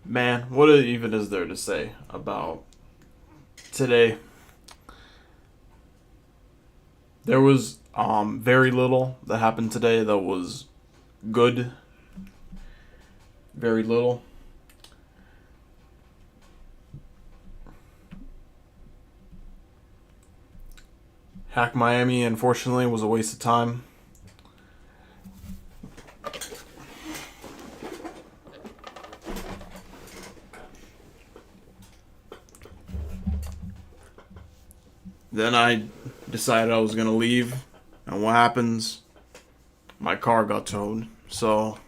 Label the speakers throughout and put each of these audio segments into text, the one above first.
Speaker 1: Man, what even is there to say about today? There was very little that happened today that was good. Very little. Hack Miami, unfortunately, was a waste of time. Then I decided I was gonna leave, and what happens? My car got towed. So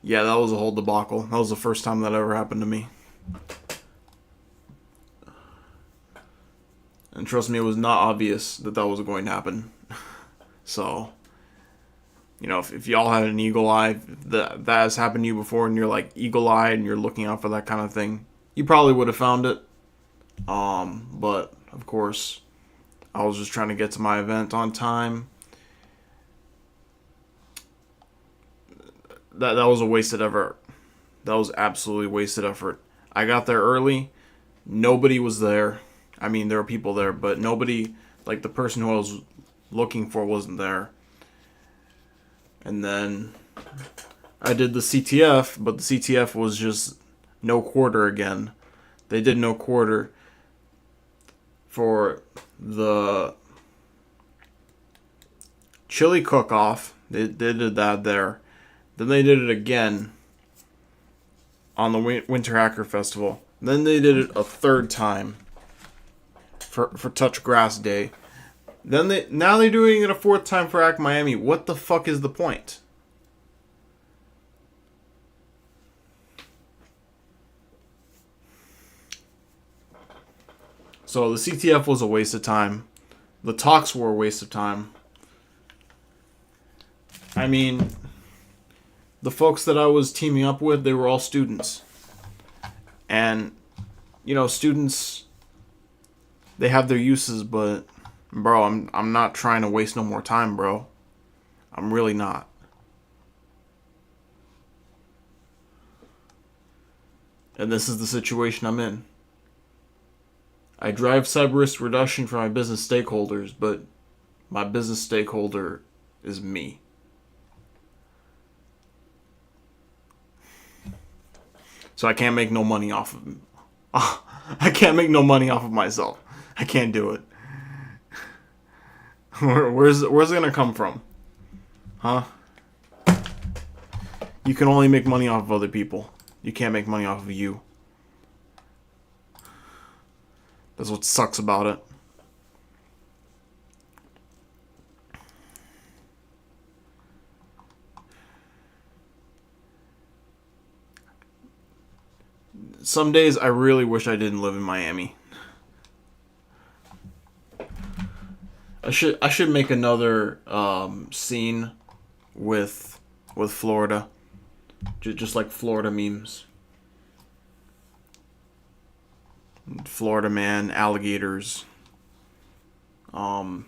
Speaker 1: yeah, that was a whole debacle. That was the first time that ever happened to me. And trust me, it was not obvious that that was going to happen. So, if y'all had an eagle eye, if that has happened to you before, and you're like eagle eyed and you're looking out for that kind of thing, you probably would have found it. But of course, I was just trying to get to my event on time. That was a wasted effort. That was absolutely wasted effort. I got there early. Nobody was there. I mean, there were people there, but nobody, like the person who I was looking for, wasn't there. And then I did the CTF, but the CTF was just no quarter again. They did no quarter for the chili cook-off. They did that there. Then they did it again on the Winter Hacker Festival. Then they did it a third time for Touch Grass Day. Now they're doing it a fourth time for Hack Miami. What the fuck is the point? So the CTF was a waste of time. The talks were a waste of time. I mean, the folks that I was teaming up with, they were all students. And, students, they have their uses, but, bro, I'm not trying to waste no more time, bro. I'm really not. And this is the situation I'm in. I drive cyber risk reduction for my business stakeholders, but my business stakeholder is me. So I can't make no money off of him. I can't make no money off of myself. I can't do it. Where's it gonna come from? Huh? You can only make money off of other people. You can't make money off of you. That's what sucks about it. Some days I really wish I didn't live in Miami. I should make another scene with Florida, just like Florida memes. Florida man, alligators. Um,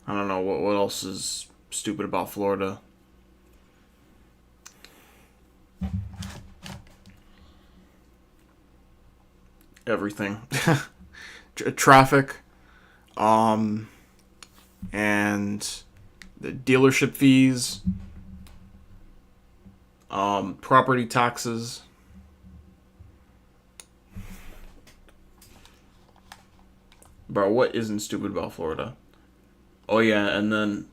Speaker 1: I don't know what else is stupid about Florida. Everything, traffic, um, and the dealership fees, property taxes. Bro, what isn't stupid about Florida? Oh yeah, and then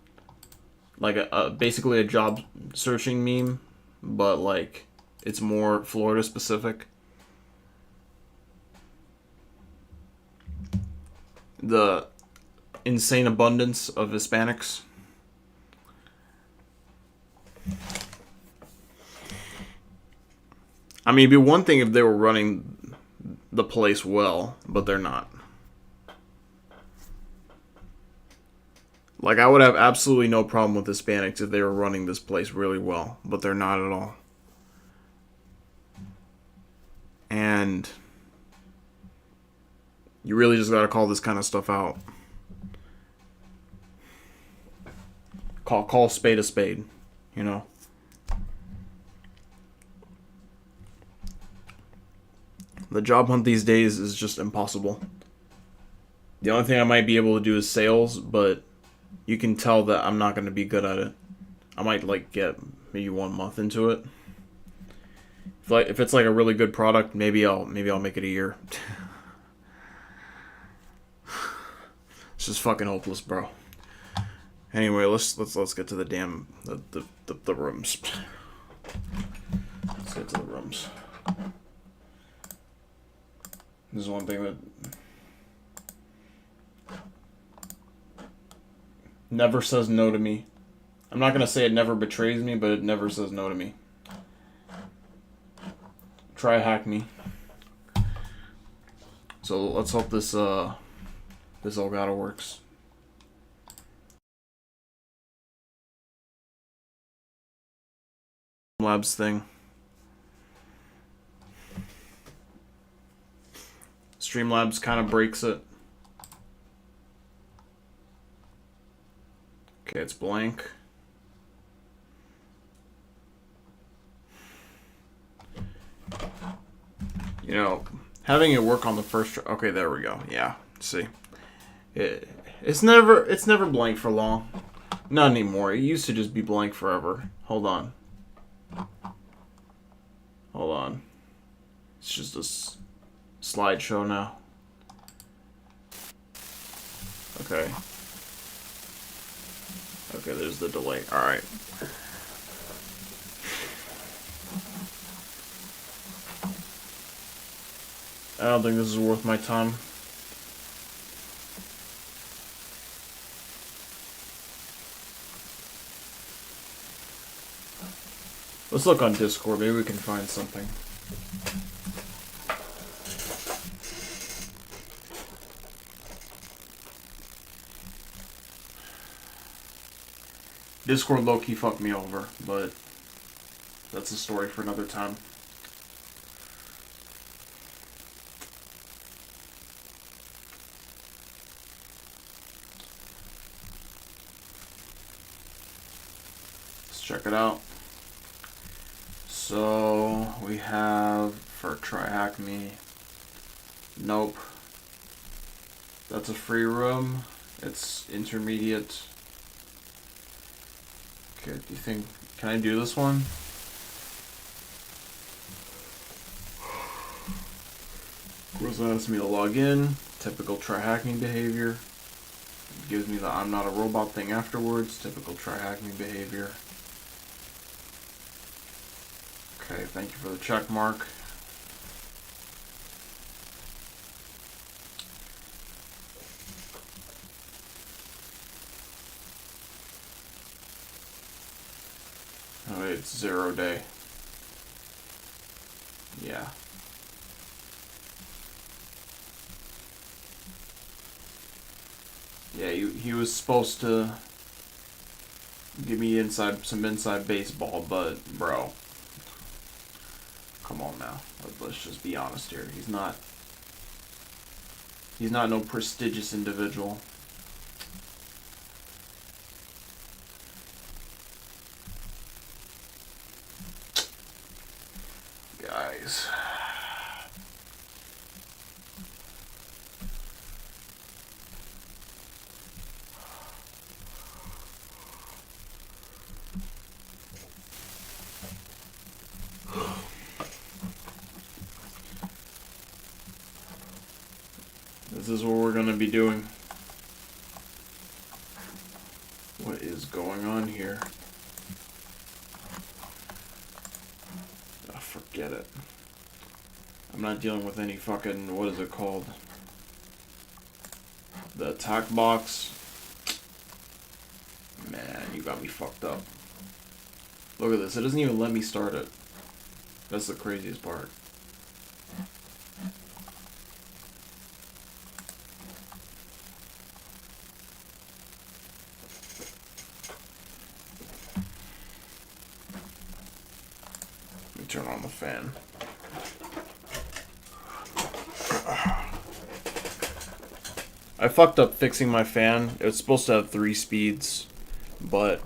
Speaker 1: like basically a job searching meme, but like it's more Florida specific. The insane abundance of Hispanics. I mean, it'd be one thing if they were running the place well, but they're not. Like, I would have absolutely no problem with Hispanics if they were running this place really well, but they're not at all. And you really just gotta call this kind of stuff out. Call a spade, you know. The job hunt these days is just impossible. The only thing I might be able to do is sales, but you can tell that I'm not going to be good at it. I might like get maybe 1 month into it. If it's like a really good product, maybe I'll make it a year. It's just fucking hopeless, bro. Anyway, let's get to the damn the rooms. Let's get to the rooms. This is one thing that never says no to me. I'm not gonna say it never betrays me, but it never says no to me. Try hack me. So let's hope this Elgato works. Labs thing. Streamlabs kind of breaks it. Okay, it's blank. You know, having it work on the first try. Okay, there we go. Yeah, see, it's never blank for long. Not anymore. It used to just be blank forever. Hold on. It's just a slideshow now. Okay. Okay, there's the delay. All right. I don't think this is worth my time. Let's look on Discord. Maybe we can find something. Discord low-key fucked me over, but that's a story for another time. Let's check it out. So we have for Try Hack Me. Nope. That's a free room. It's intermediate. Okay, do you think, can I do this one? Of course it asks me to log in. Typical try hacking behavior. It gives me the I'm not a robot thing afterwards. Typical try hacking behavior. Okay, thank you for the check mark. Oh, it's 0 day. Yeah. Yeah, he was supposed to give me some inside baseball, but bro, come on now. Let's just be honest here. He's not no prestigious individual. Guys. This is what we're going to be doing. What is going on here? Oh, forget it. I'm not dealing with any fucking, what is it called? The attack box. Man, you got me fucked up. Look at this. It doesn't even let me start it. That's the craziest part. Let me turn on the fan. I fucked up fixing my fan. It was supposed to have 3 speeds, but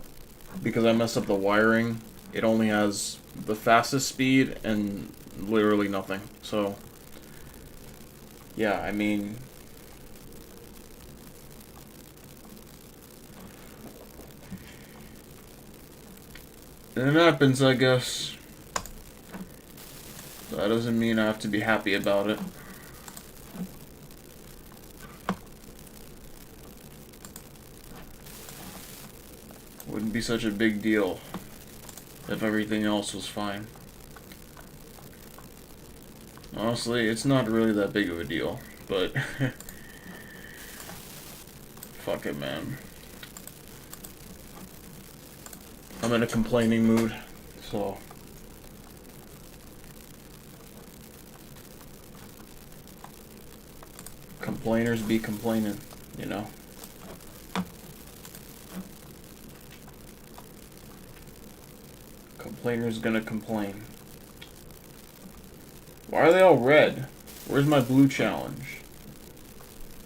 Speaker 1: because I messed up the wiring, it only has the fastest speed and literally nothing. So, yeah, I mean, it happens, I guess. That doesn't mean I have to be happy about it. Wouldn't be such a big deal if everything else was fine. Honestly, it's not really that big of a deal, but fuck it, man. I'm in a complaining mood, so complainers be complaining, you know. Complainer's gonna complain. Why are they all red? Where's my blue challenge?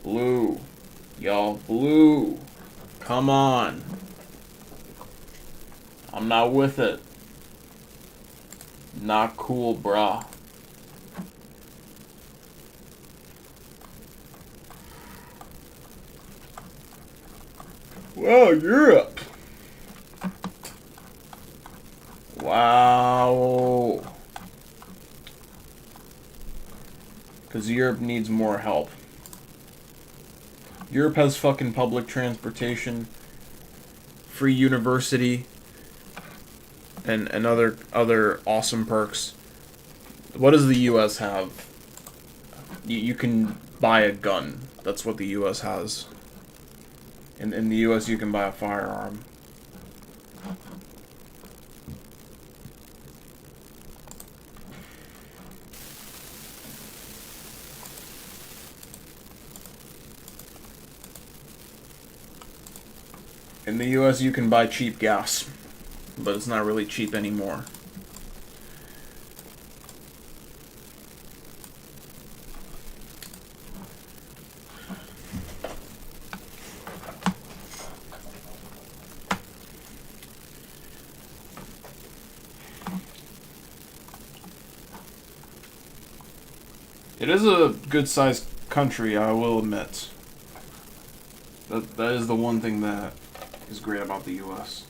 Speaker 1: Blue. Y'all, blue. Come on. I'm not with it. Not cool, brah. Well, Europe. Wow. Because Europe needs more help. Europe has fucking public transportation, free university, and other awesome perks. What does the U.S. have? You can buy a gun. That's what the U.S. has. In the U.S. you can buy a firearm. In the US, you can buy cheap gas, but it's not really cheap anymore. It is a good-sized country, I will admit. That is the one thing that is great about the US.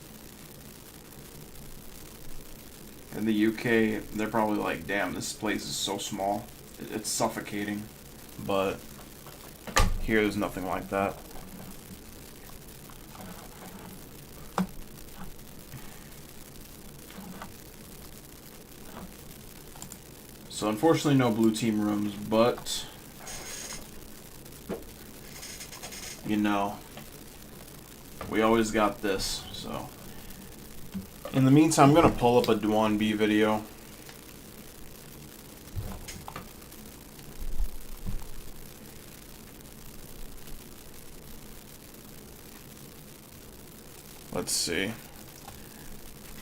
Speaker 1: In the UK, they're probably like, damn, this place is so small. It's suffocating. But here, there's nothing like that. So unfortunately, no blue team rooms, but you know, we always got this. So in the meantime, I'm gonna pull up a Dwann B video. Let's see.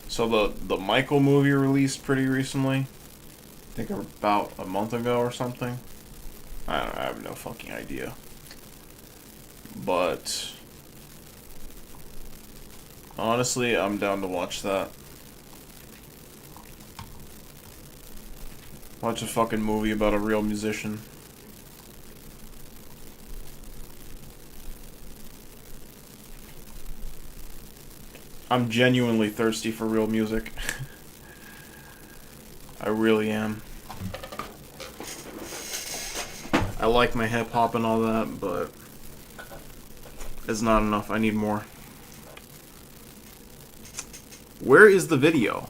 Speaker 1: So the Michael movie released pretty recently. I think about a month ago or something. I have no fucking idea. But honestly, I'm down to watch that. Watch a fucking movie about a real musician. I'm genuinely thirsty for real music. I really am. I like my hip hop and all that, but it's not enough. I need more. Where is the video?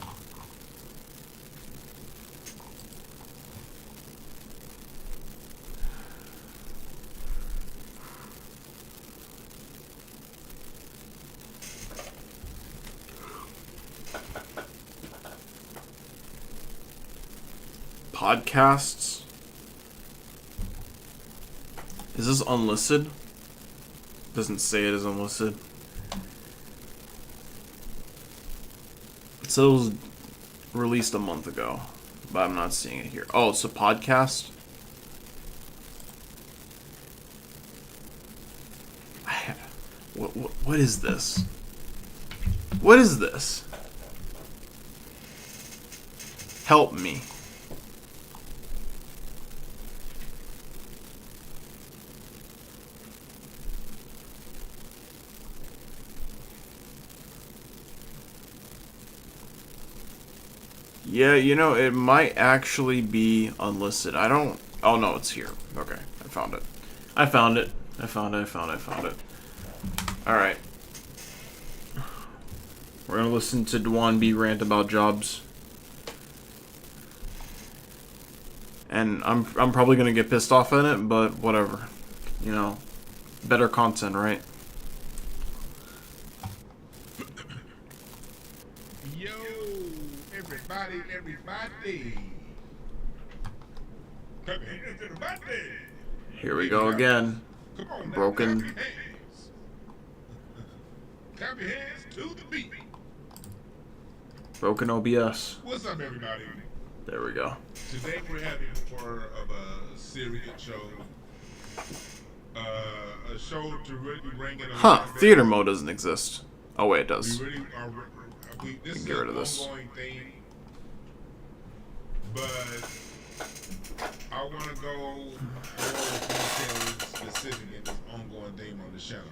Speaker 1: Podcasts? Is this unlisted? Doesn't say it is unlisted. It says it was released a month ago, but I'm not seeing it here. Oh, it's a podcast? What is this? What is this? Help me. Yeah, you know, it might actually be unlisted. I don't... Oh, no, it's here. Okay, I found it. I found it. I found it. Alright. We're gonna listen to Dwann B rant about jobs. And I'm probably gonna get pissed off at it, but whatever. You know, better content, right?
Speaker 2: Yo, everybody. Come here to the party.
Speaker 1: Here we go again.
Speaker 2: Come on, now,
Speaker 1: Broken.
Speaker 2: clap your hands. Clap your hands to the beat.
Speaker 1: Broken OBS.
Speaker 2: What's up, everybody?
Speaker 1: There we go.
Speaker 2: Today we're having more of a serious show. A show to really bring in a
Speaker 1: Huh, theater mode doesn't exist. Oh wait, it does.
Speaker 2: We really are. This is
Speaker 1: Get rid
Speaker 2: an
Speaker 1: of this.
Speaker 2: ongoing thing, but I want to go more details specific in this ongoing theme on the channel.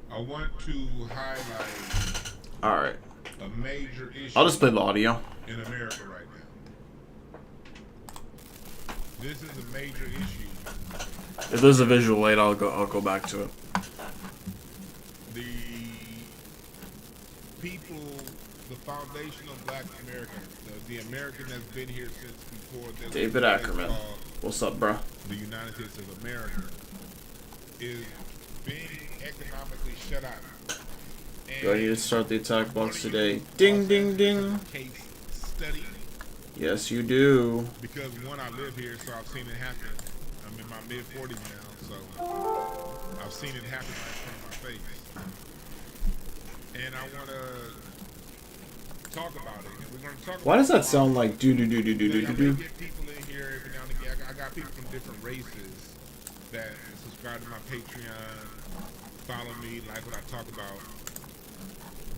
Speaker 2: I want to highlight
Speaker 1: Alright.
Speaker 2: a major issue
Speaker 1: I'll just play the audio.
Speaker 2: in America right now. This is a major issue.
Speaker 1: If there's a visual aid, I'll go back to it.
Speaker 2: The people, the foundation of Black Americans, the American that's been here since before.
Speaker 1: David Ackerman. What's up, bro?
Speaker 2: The United States of America is being economically shut out.
Speaker 1: Do I need to start the attack box today? Ding, ding, ding.
Speaker 2: Case study.
Speaker 1: Yes, you do.
Speaker 2: Because one, I live here, so I've seen it happen. I'm in my mid-40s now, so I've seen it happen right in front of my face. And I want to talk about it. And we're going to talk.
Speaker 1: Why does that sound like do do do do do do do do?
Speaker 2: Get people in here every now and again. I got people from different races that subscribe to my Patreon, follow me, like what I talk about.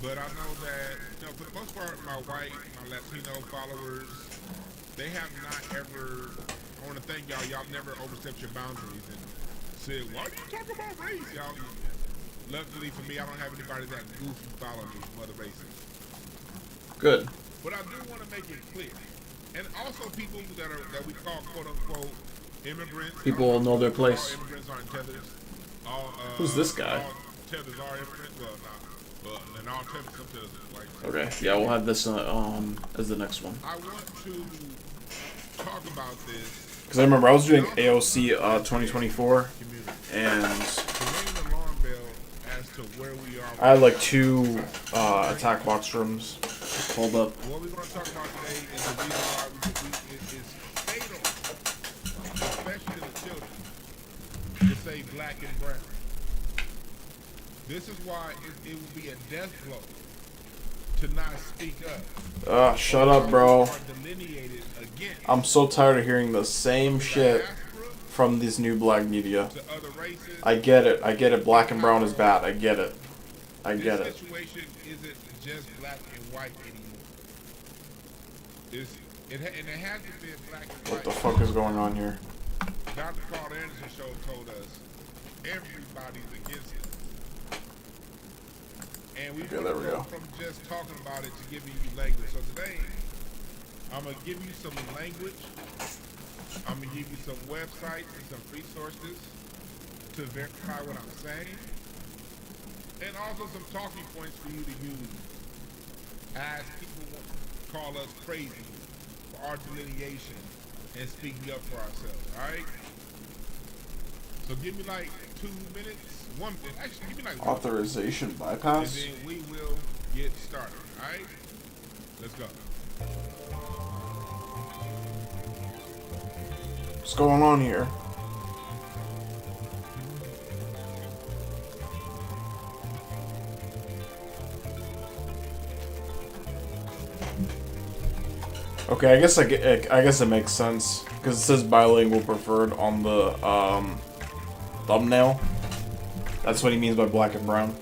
Speaker 2: But I know that, you know, for the most part, my white, my Latino followers, they have not ever, I want to thank y'all, y'all never overstepped your boundaries and said, why do you talk about race? Y'all, luckily for me, I don't have anybody that goofy follow me from other races.
Speaker 1: Good.
Speaker 2: But I do want to make it clear. And also people that we call quote unquote immigrants.
Speaker 1: People know their place.
Speaker 2: All immigrants aren't tethers.
Speaker 1: Who's this guy?
Speaker 2: All tethers are immigrants. Well, not. And all tethers are tethers. Like,
Speaker 1: Okay, yeah, we'll have this as the next one.
Speaker 2: I want to talk about this.
Speaker 1: Because I remember I was doing AOC 2024, and I had like 2 attack box rooms pulled up.
Speaker 2: What we're going to talk about today is the reason why it is fatal, especially to the children, to say black and brown. This is why it will be a death blow to not speak up.
Speaker 1: Shut up, bro. I'm so tired of hearing the same shit from this new black media. I get it. Black and brown is bad. I get it.
Speaker 2: This situation isn't just black and white anymore. It has to be black and white.
Speaker 1: What the fuck is going on here?
Speaker 2: Dr. Carl Anderson show told us everybody's against it. And we go from just talking about it to giving you language. So today, I'm going to give you some language. I'm going to give you some websites and some resources to verify what I'm saying. And also some talking points for you to use as people call us crazy for our delineation and speaking up for ourselves, alright? So give me like 2 minutes, 1 minute, actually give me like
Speaker 1: authorization bypass?
Speaker 2: and then we will get started, alright? Let's go.
Speaker 1: What's going on here? Okay, I guess it makes sense because it says bilingual preferred on the thumbnail. That's what he means by black and brown.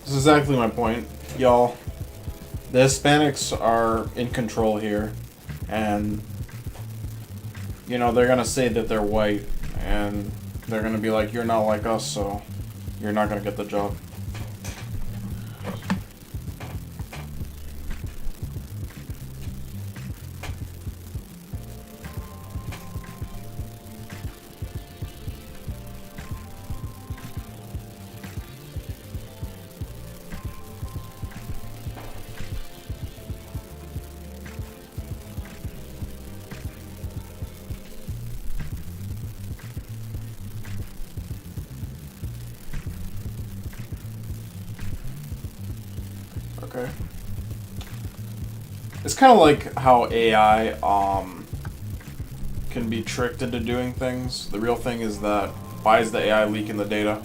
Speaker 1: This is exactly my point, y'all. The Hispanics are in control here, and you know they're gonna say that they're white, and they're gonna be like, "You're not like us, so you're not gonna get the job." Okay. It's kind of like how AI can be tricked into doing things. The real thing is that why is the AI leaking the data?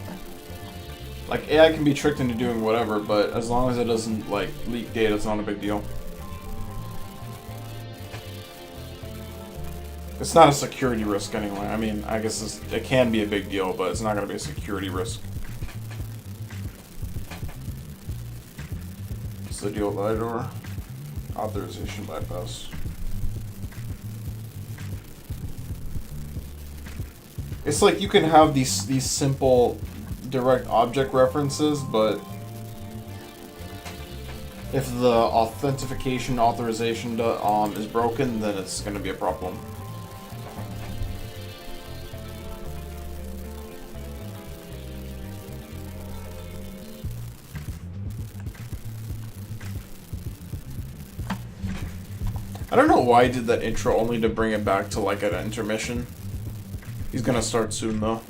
Speaker 1: Like AI can be tricked into doing whatever, but as long as it doesn't like leak data, it's not a big deal. It's not a security risk anyway. I mean, I guess it can be a big deal, but it's not going to be a security risk. What's the deal with IDOR? Authorization bypass. It's like you can have these simple direct object references, but if the authentication authorization is broken, then it's going to be a problem. I don't know why he did that intro only to bring it back to like an intermission. He's gonna start soon though.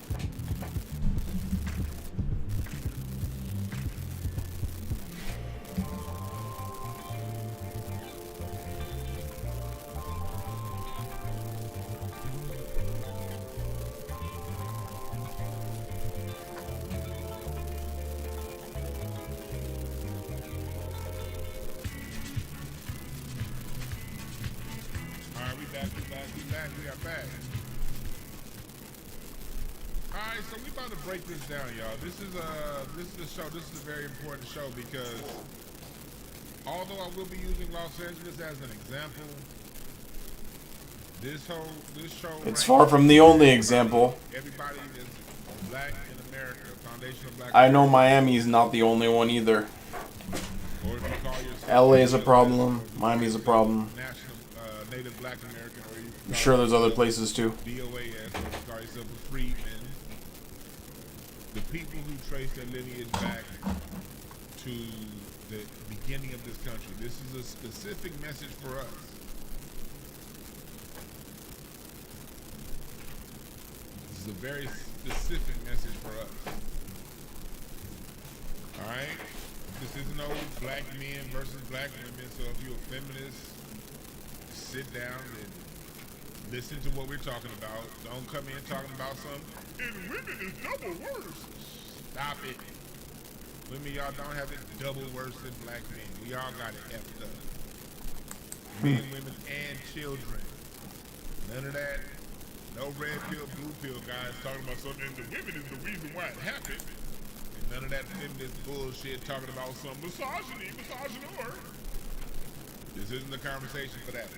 Speaker 2: We are back. Alright, so we about to break this down, y'all. This is a show. This is a very important show because although I will be using Los Angeles as an example, this show
Speaker 1: It's far from the only example.
Speaker 2: Everybody is black in America, foundation of black.
Speaker 1: I know Miami's not the only one either.
Speaker 2: Or if you call yourself
Speaker 1: LA is a problem. Miami's a problem.
Speaker 2: National Native Black American, or you
Speaker 1: I'm sure there's other places too.
Speaker 2: DOAS, or you call yourself a freedman. The people who trace their lineage back to the beginning of this country. This is a specific message for us. This is a very specific message for us. Alright? This isn't no black men versus black women, so if you're a feminist, sit down and listen to what we're talking about. Don't come in talking about something. And women is double worse. Stop it. Women, y'all don't have it double worse than black men. We all got it effed up. Men, women, and children. None of that. No red pill, blue pill guys talking about something. And the women is the reason why it happened. And none of that feminist bullshit talking about some misogyny, misogynoir. This isn't the conversation for that.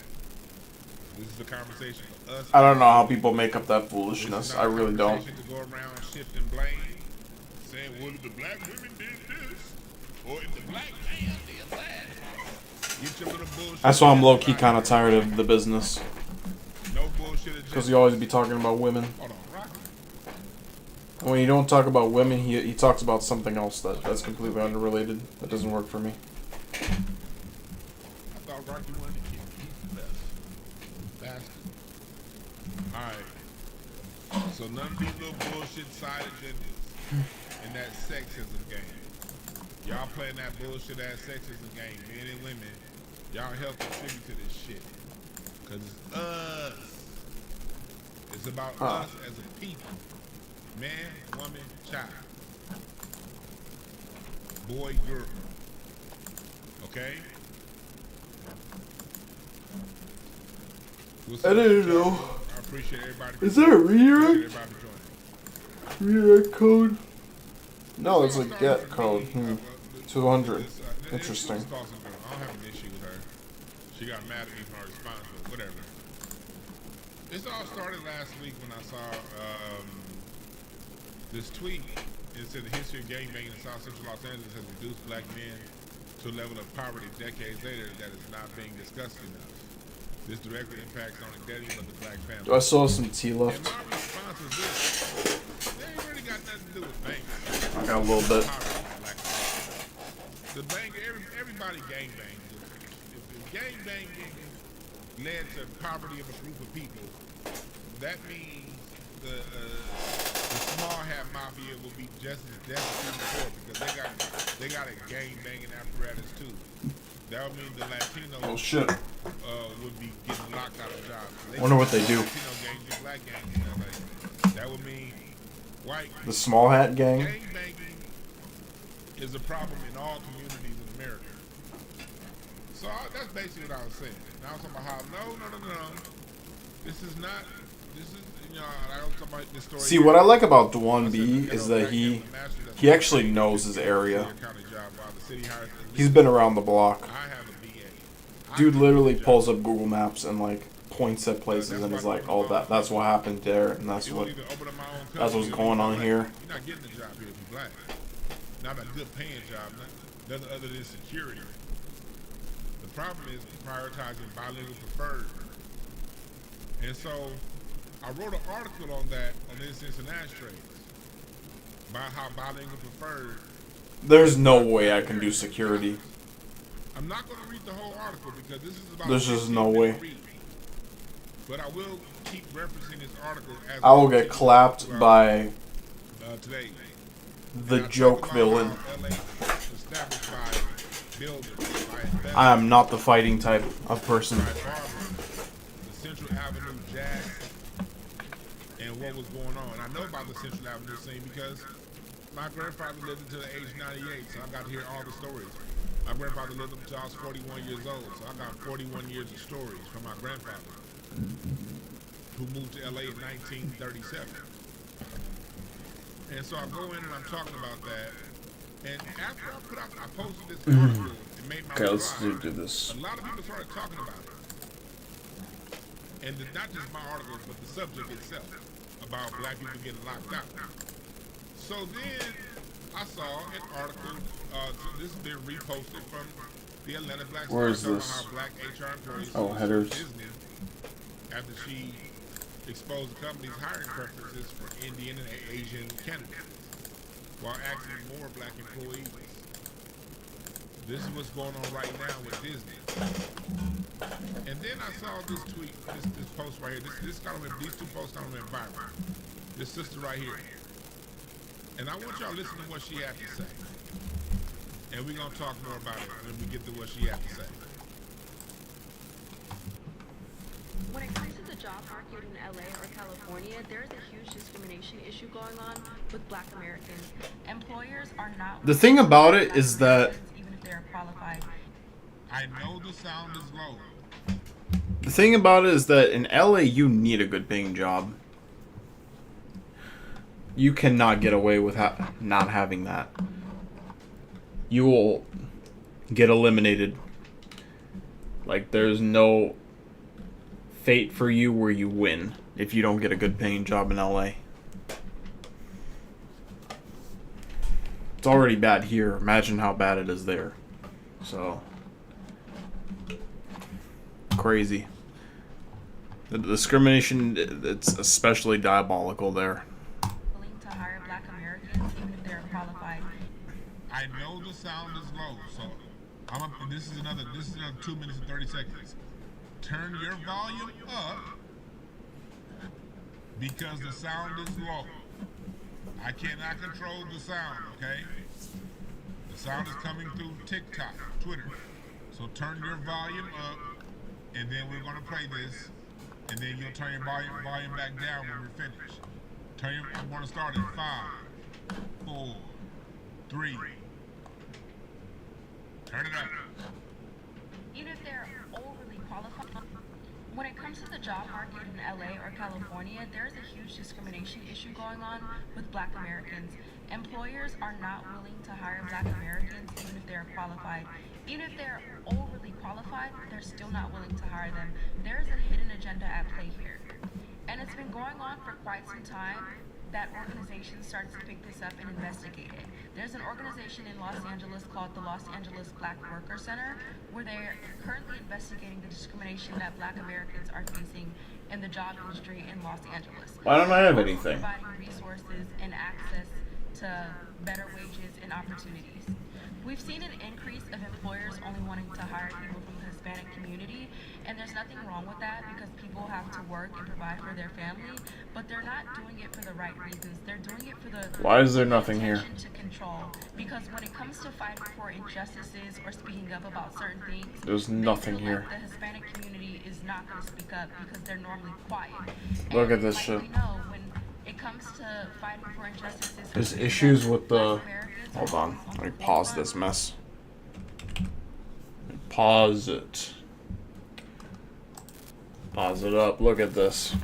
Speaker 2: This is the conversation for us.
Speaker 1: I don't know how people make up that foolishness. I really don't.
Speaker 2: To go around shifting blame, saying, well, the black women did this, or if the black man did that. Get your little bullshit.
Speaker 1: That's why I'm low-key kind of tired of the business.
Speaker 2: No bullshit.
Speaker 1: Because you always be talking about women.
Speaker 2: Hold on, Rocky.
Speaker 1: And when you don't talk about women, he talks about something else that's completely unrelated. That doesn't work for me.
Speaker 2: I thought Rocky wanted to kill me. He's the best. Bastard. Alright. So none of these little bullshit side agendas and that sexism game. Y'all playing that bullshit ass sexism game, men and women. Y'all help contribute to this shit. Cause it's us. It's about us as a people. Man, woman, child. Boy, girl. Okay?
Speaker 1: I didn't know.
Speaker 2: I appreciate everybody.
Speaker 1: Is there a redirect? Redirect code? No, it's a get code. 200.
Speaker 2: This,
Speaker 1: Interesting.
Speaker 2: this Dawson girl, I don't have an issue with her. She got mad at me for my response, but whatever. This all started last week when I saw this tweet. It said the history of gangbanging in South Central Los Angeles has reduced black men to a level of poverty decades later that is not being discussed enough. This directly impacts on the dating of the black family.
Speaker 1: Do I still have some tea
Speaker 2: And
Speaker 1: left?
Speaker 2: my response was this: they ain't really got nothing to do with banging.
Speaker 1: I got a little bit.
Speaker 2: The bang, everybody gangbang. If gangbanging led to poverty of a group of people, that means the small hat mafia will be just as destitute as poor because they got a gangbanging apparatus too. That would mean the Latino
Speaker 1: Oh shit.
Speaker 2: would be getting locked out of jobs.
Speaker 1: Wonder what they do.
Speaker 2: Latino gangs and black gangs in LA. That would mean white.
Speaker 1: The small hat gang.
Speaker 2: Gangbanging is a problem in all communities in America. So that's basically what I was saying. Now I was talking about how no. This is not. This is I was talking about this story.
Speaker 1: See, what I like about Dwann B is that he actually knows his area. He's been around the block. Dude literally pulls up Google Maps and like points at places and is like, "Oh, that's what happened there, and that's what's going on here."
Speaker 2: You're not getting a job here if you're black. Not a good paying job. Nothing other than security. The problem is prioritizing bilingual preferred. And so I wrote an article on that on Incense and Ashtrays about how bilingual preferred.
Speaker 1: There's no way I can do security.
Speaker 2: I'm not going to read the whole article because this is about.
Speaker 1: There's just no way.
Speaker 2: But I will keep referencing this article as
Speaker 1: I will get clapped by
Speaker 2: today.
Speaker 1: the joke villain. I am not the fighting type of person.
Speaker 2: The Central Avenue Jazz and what was going on. I know about the Central Avenue scene because my grandfather lived until the age 98, so I got to hear all the stories. My grandfather lived until I was 41 years old, so I got 41 years of stories from my grandfather, who moved to LA in 1937. And so I go in and I'm talking about that. And after I posted this article, it made my
Speaker 1: Okay, let's
Speaker 2: live,
Speaker 1: do this.
Speaker 2: a lot of people started talking about it. And not just my articles, but the subject itself, about black people getting locked out. So then I saw an article, this has been reposted from the Atlanta Black
Speaker 1: Where is
Speaker 2: Star,
Speaker 1: this?
Speaker 2: how black HR employees
Speaker 1: Oh, headers.
Speaker 2: Disney after she exposed the company's hiring preferences for Indian and Asian candidates while asking more black employees. This is what's going on right now with Disney. And then I saw this tweet, this post right here. These two posts kind of went viral. This sister right here. And I want y'all to listen to what she had to say. And we're going to talk more about it when we get to what she had to say.
Speaker 3: When it comes to the job market in LA or California, there is a huge discrimination issue going on with black Americans. Employers are not...
Speaker 1: The thing about it is that...
Speaker 3: even if they are qualified.
Speaker 2: I know the sound is low.
Speaker 1: The thing about it is that in LA, you need a good paying job. You cannot get away with not having that. You will get eliminated. Like, there's no fate for you where you win if you don't get a good paying job in LA. It's already bad here. Imagine how bad it is there. So, crazy. The discrimination, it's especially diabolical there.
Speaker 3: Willing to hire black Americans even if they are qualified.
Speaker 2: I know the sound is low, so this is another 2 minutes and 30 seconds. Turn your volume up because the sound is low. I cannot control the sound, okay? The sound is coming through TikTok, Twitter. So turn your volume up, and then we're gonna play this, and then you'll turn your volume back down when we're finished. I'm gonna start at 5, 4, 3. Turn it up.
Speaker 3: Even if they're overly qualified. When it comes to the job market in LA or California, there is a huge discrimination issue going on with black Americans. Employers are not willing to hire black Americans even if they're qualified. Even if they're overly qualified, they're still not willing to hire them. There is a hidden agenda at play here. And it's been going on for quite some time that organizations starts to pick this up and investigate it. There's an organization in Los Angeles called the Los Angeles Black Worker Center, where they're currently investigating the discrimination that Black Americans are facing in the job industry in Los Angeles.
Speaker 1: Why don't I have
Speaker 3: Also
Speaker 1: anything?
Speaker 3: providing resources and access to better wages and opportunities. We've seen an increase of employers only wanting to hire people from the Hispanic community, and there's nothing wrong with that because people have to work and provide for their family, but they're not doing it for the right reasons. They're doing it for the
Speaker 1: Why is there nothing here?
Speaker 3: intention to control. Because when it comes to fighting for injustices or speaking up about certain things,
Speaker 1: There's
Speaker 3: they
Speaker 1: nothing
Speaker 3: feel
Speaker 1: here.
Speaker 3: like the Hispanic community is not going to speak up because they're normally quiet.
Speaker 1: Look
Speaker 3: And
Speaker 1: at this
Speaker 3: like
Speaker 1: shit.
Speaker 3: we know, when it comes to fighting for injustices,
Speaker 1: There's
Speaker 3: for
Speaker 1: issues
Speaker 3: freedom,
Speaker 1: with the...
Speaker 3: Black Americans
Speaker 1: Hold
Speaker 3: are
Speaker 1: on.
Speaker 3: always
Speaker 1: Let me
Speaker 3: the
Speaker 1: pause
Speaker 3: forefront.
Speaker 1: this mess. Pause it. Pause it up. Look at this.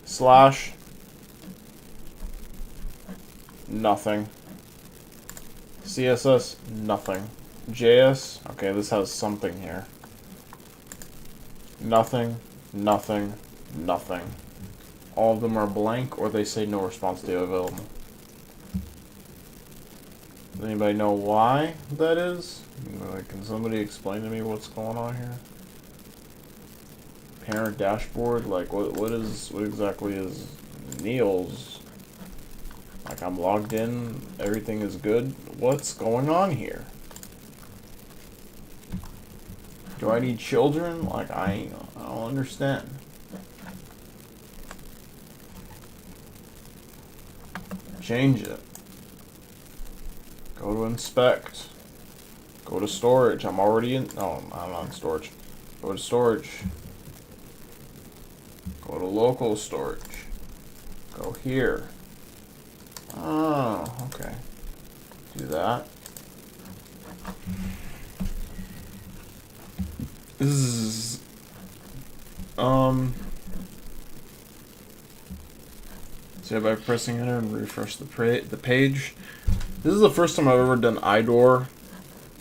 Speaker 1: Slash. Nothing. CSS. Nothing. JS. Okay, this has something here. Nothing. Nothing. Nothing. All of them are blank, or they say no response data available. Does anybody know why that is? Like, can somebody explain to me what's going on here? Parent dashboard? Like, what exactly is Neil's? Like, I'm logged in, everything is good. What's going on here? Do I need children? Like, I don't understand. Change it. Go to inspect. Go to storage. I'm already in. No, I'm not in storage. Go to storage. Go to local storage. Go here. Oh, okay. Do that. This is so by pressing enter and refresh the page. This is the first time I've ever done IDOR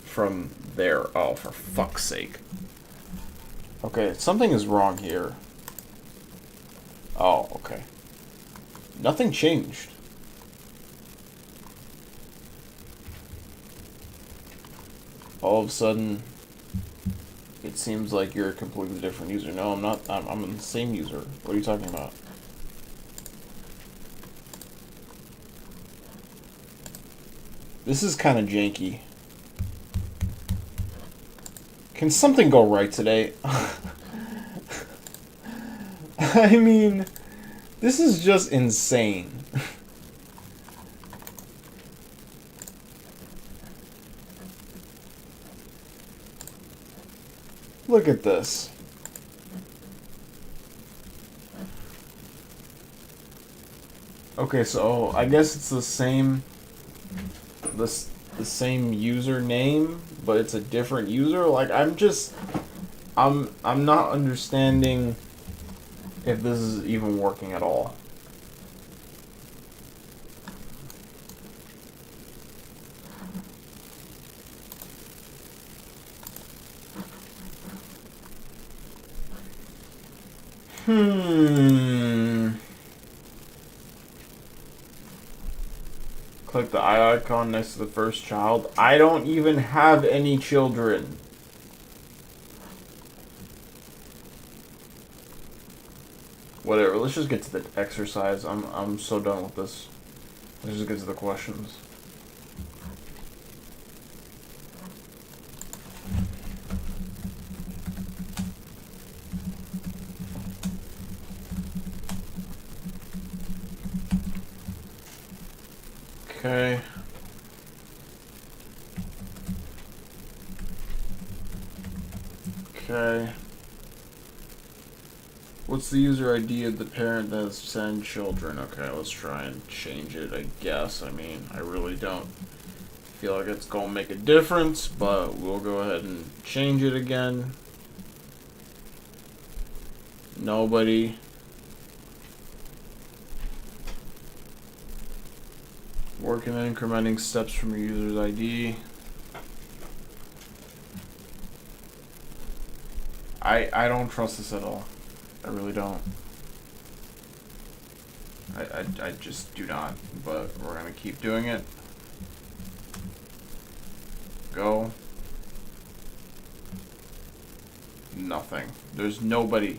Speaker 1: from there. Oh, for fuck's sake. Okay, something is wrong here. Oh, okay. Nothing changed. All of a sudden, it seems like you're a completely different user. No, I'm not. I'm the same user. What are you talking about? This is kind of janky. Can something go right today? I mean, this is just insane. Look at this. Okay, so I guess it's the same the same username, but it's a different user. Like, I'm not understanding if this is even working at all. Click the eye icon next to the first child. I don't even have any children. Whatever, let's just get to the exercise. I'm so done with this. Let's just get to the questions. Okay. Okay. What's the user ID of the parent that has 10 children? Okay, let's try and change it, I guess. I mean, I really don't feel like it's gonna make a difference, but we'll go ahead and change it again. Nobody. Working and incrementing steps from your user's ID. I don't trust this at all. I really don't. I just do not. But we're gonna keep doing it. Go. Nothing. There's nobody.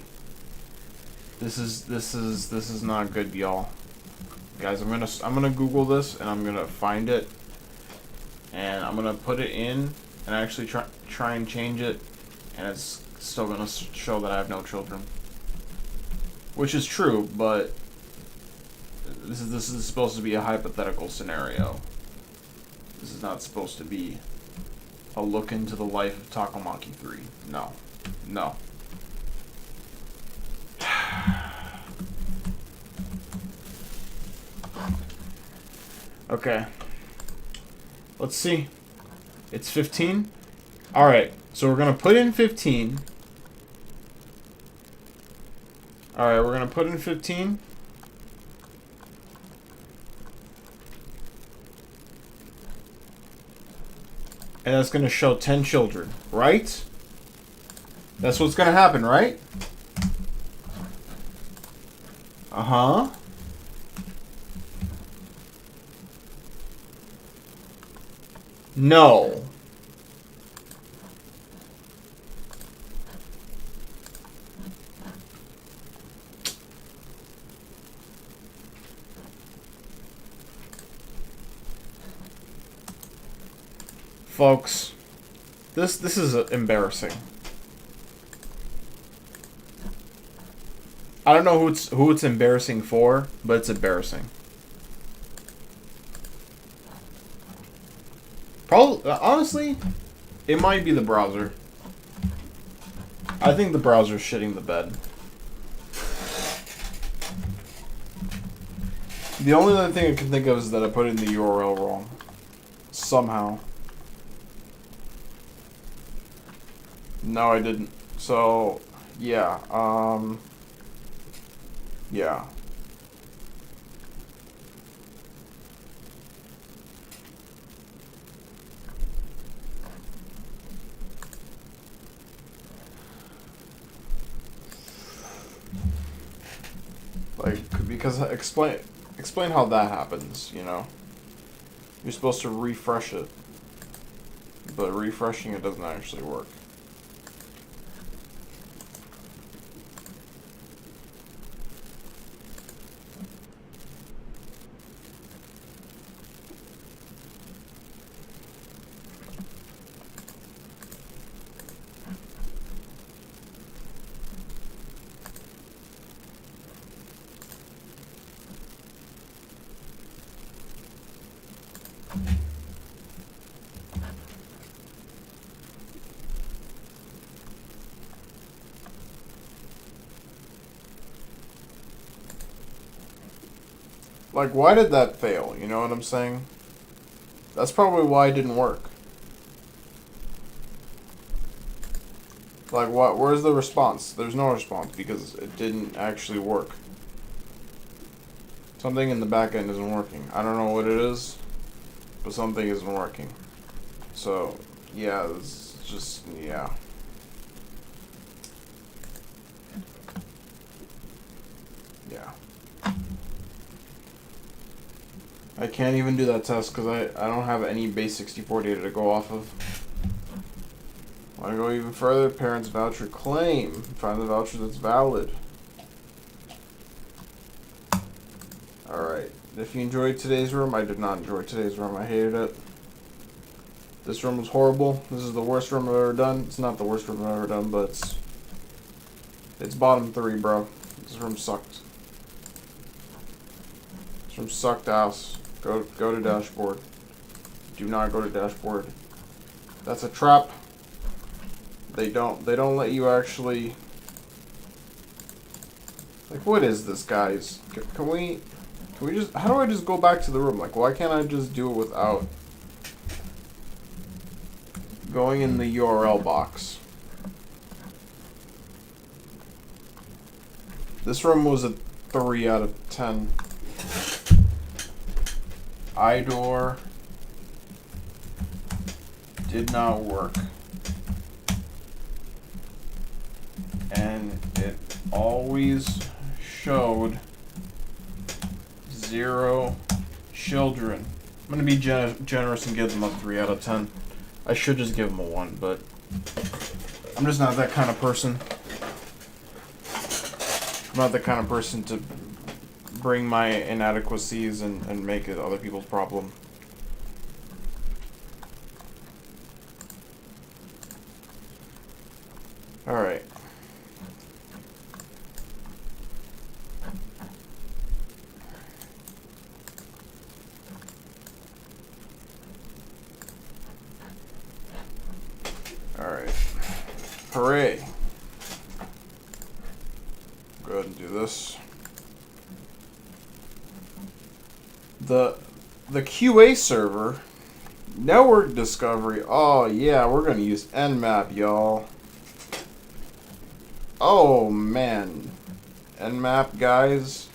Speaker 1: This is not good, y'all. Guys, I'm gonna Google this and I'm gonna find it and I'm gonna put it in and actually try and change it, and it's still gonna show that I have no children, which is true, but this is supposed to be a hypothetical scenario. This is not supposed to be a look into the life of Takomaki 3. No. No. Okay. Let's see. It's 15. Alright, so we're going to put in 15. Alright, we're going to put in 15. And that's going to show 10 children, right? That's what's going to happen, right? Uh-huh. No. Folks, this is embarrassing. I don't know who it's embarrassing for, but it's embarrassing. Probably, honestly, it might be the browser. I think the browser's shitting the bed. The only other thing I can think of is that I put in the URL wrong. Somehow. No, I didn't. So, yeah, yeah. Like, because explain how that happens, you know? You're supposed to refresh it, but refreshing it doesn't actually work. Like, why did that fail? You know what I'm saying? That's probably why it didn't work. Like, what? Where's the response? There's no response because it didn't actually work. Something in the back end isn't working. I don't know what it is, but something isn't working. So, yeah, it's just, yeah. Yeah. I can't even do that test because I don't have any base 64 data to go off of. Want to go even further? Parents' voucher claim. Find the voucher that's valid. Alright. If you enjoyed today's room, I did not enjoy today's room. I hated it. This room was horrible. This is the worst room I've ever done. It's not the worst room I've ever done, but it's bottom 3, bro. This room sucked. This room sucked ass. Go to dashboard. Do not go to dashboard. That's a trap. They don't let you actually. Like, what is this, guys? Can we just, how do I just go back to the room? Like, why can't I just do it without going in the URL box? This room was a 3 out of 10. IDOR did not work. And it always showed 0 children. I'm going to be generous and give them a 3 out of 10. I should just give them a 1, but I'm just not that kind of person. I'm not the kind of person to bring my inadequacies and make it other people's problem. Alright. Alright. Hooray. Go ahead and do this. The QA server, network discovery. Oh yeah, we're gonna use Nmap, y'all. Oh man, Nmap guys.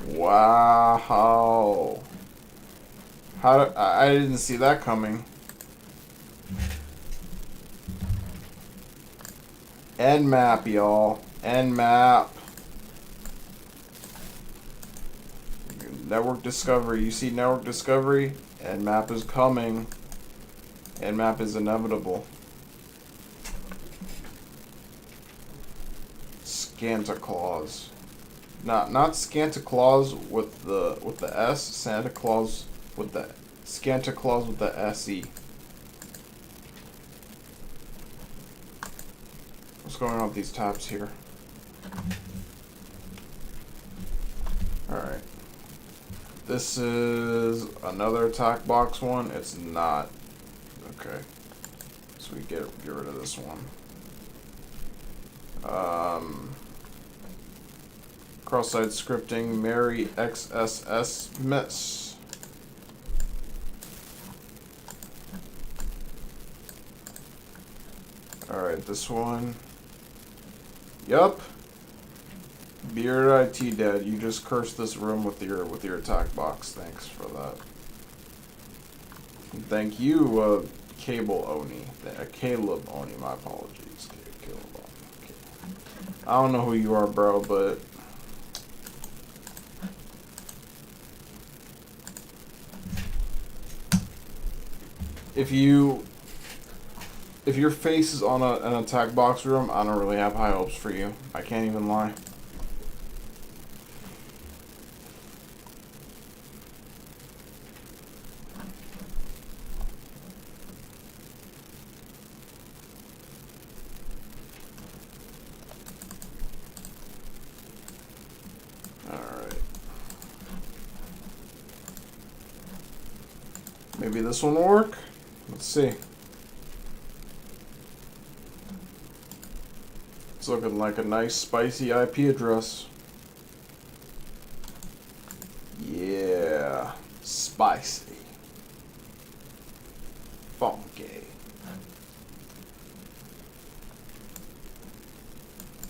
Speaker 1: Wow. I didn't see that coming. Nmap, y'all. Nmap. Network discovery. You see network discovery? Nmap is coming. Nmap is inevitable. Santa Claus. Not Santa Claus with the S. Santa Claus with the Santa Claus with the SE. What's going on with these tabs here? Alright. This is another attack box one. It's not. Okay. So we get rid of this one. Cross-site scripting, Mary XSS Miss. Alright, this one. Yup. Beard IT dead. You just cursed this room with your attack box. Thanks for that. And thank you, Cable Oni. Caleb Oni, my apologies. Caleb Oni. Okay. I don't know who you are, bro, but if your face is on an attack box room, I don't really have high hopes for you. I can't even lie. Alright. Maybe this one will work? Let's see. It's looking like a nice spicy IP address. Yeah. Spicy. Funky.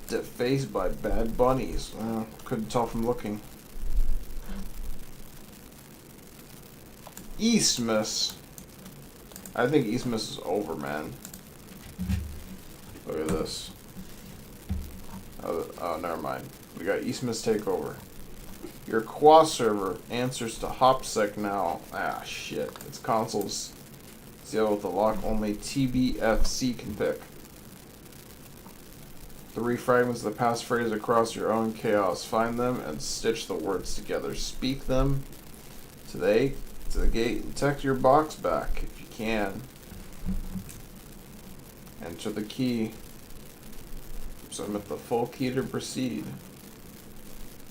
Speaker 1: Defaced by bad bunnies. Couldn't tell from looking. Eastmas. I think Eastmas is over, man. Look at this. Oh, never mind. We got Eastmas takeover. Your Qua server answers to HopSec now. Ah, shit. It's consoles sealed with a lock only TBFC can pick. 3 fragments of the passphrase across your own chaos. Find them and stitch the words together. Speak them to the gate and text your box back if you can. Enter the key. Submit the full key to proceed.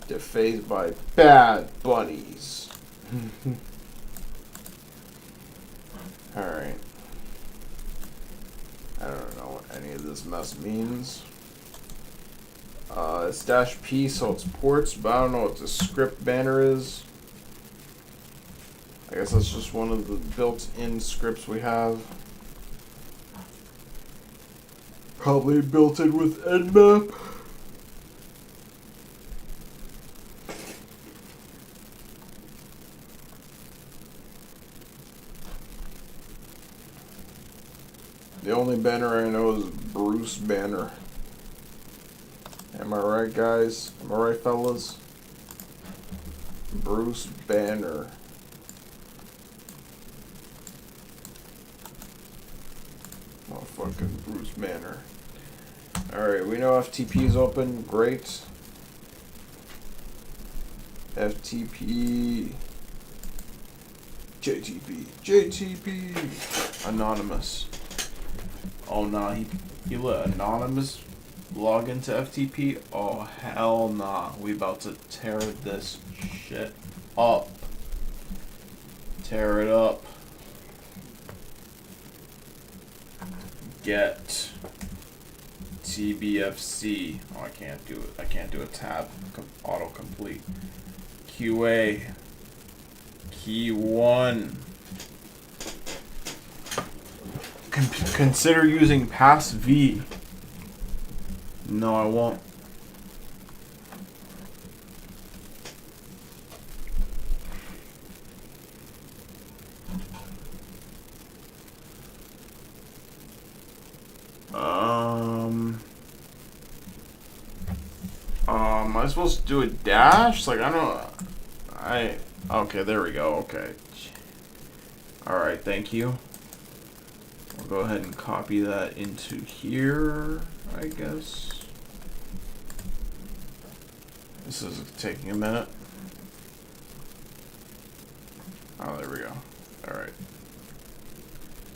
Speaker 1: Defaced by bad bunnies. Alright. I don't know what any of this mess means. It's -P, so it's ports, but I don't know what the script banner is. I guess that's just one of the built-in scripts we have. Probably built in with Nmap. The only Banner I know is Bruce Banner. Am I right, guys? Am I right, fellas? Bruce Banner. Motherfucking Bruce Banner. Alright, we know FTP is open. Great. FTP. JTP. JTP. Anonymous. Oh nah, he let Anonymous log into FTP? Oh hell nah. We about to tear this shit up. Tear it up. Get TBFC. Oh, I can't do it. I can't do a tab. Autocomplete. QA. Key 1. Consider using pass V. No, I won't. Am I supposed to do a dash? Like, I don't. Okay, there we go. Okay. Alright, thank you. I'll go ahead and copy that into here, I guess. This is taking a minute. Oh, there we go. Alright.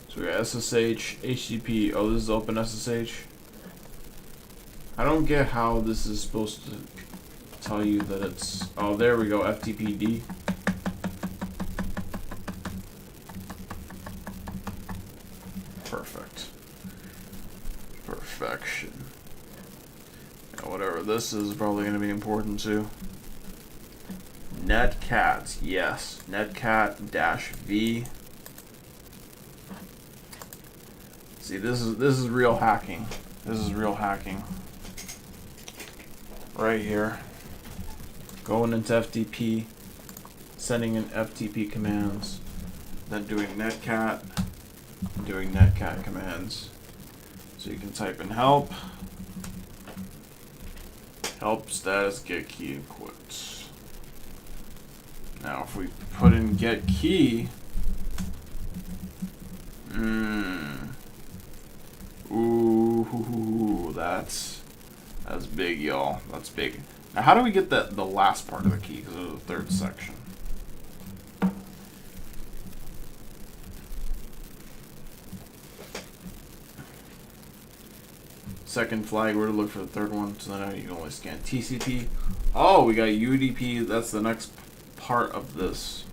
Speaker 1: So we got SSH, HTTP. Oh, this is open SSH. I don't get how this is supposed to tell you that it's... Oh, there we go. FTPD. Perfect. Perfection. Now, whatever this is probably going to be important too. Netcat, yes. Netcat-V. See, this is real hacking. This is real hacking. Right here. Going into FTP, sending in FTP commands, then doing netcat, and doing netcat commands. So you can type in help status get key and quit. Now if we put in get key, ooh, that's big, y'all. That's big. Now, how do we get the last part of the key? Because it was the third section. Second flag, where to look for the third one. So now you can only scan TCP. Oh, we got UDP. That's the next part of this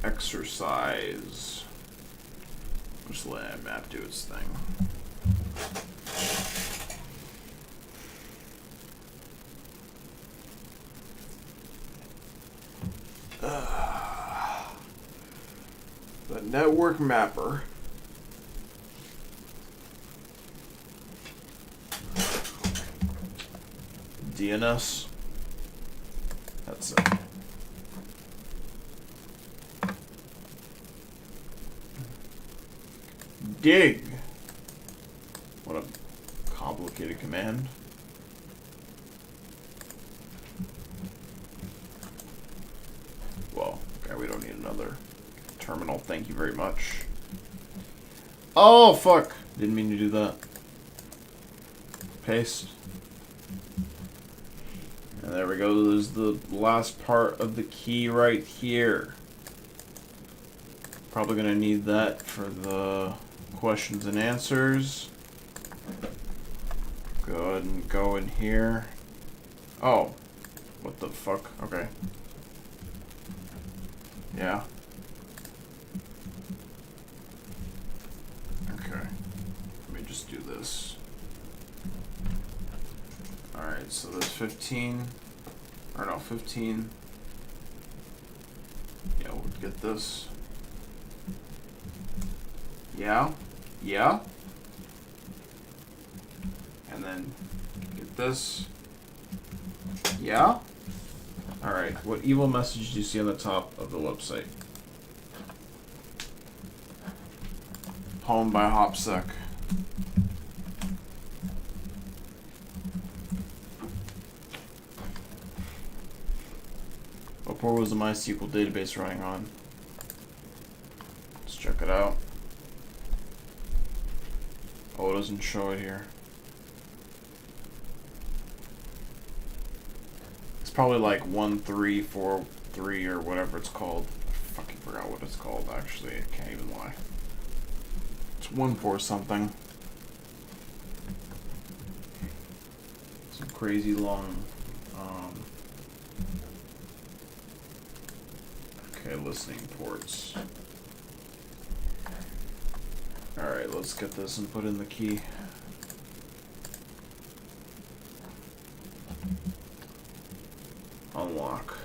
Speaker 1: exercise. Just let that map do its thing. The network mapper. DNS. That's it. Dig. What a complicated command. Well, okay, we don't need another terminal. Thank you very much. Oh, fuck. Didn't mean to do that. Paste. And there we go. There's the last part of the key right here. Probably going to need that for the questions and answers. Go ahead and go in here. Oh. What the fuck? Okay. Yeah. Okay. Let me just do this. Alright, so there's 15. Or no, 15. Yeah, we'll get this. Yeah. Yeah. And then get this. Yeah. Alright, what evil message do you see on the top of the website? Poem by Hopsec. What port was the MySQL database running on? Let's check it out. Oh, it doesn't show it here. It's probably like 1343 or whatever it's called. I fucking forgot what it's called, actually. I can't even lie. It's 14 something. Some crazy long. Okay, listening ports. Alright, let's get this and put in the key. Unlock.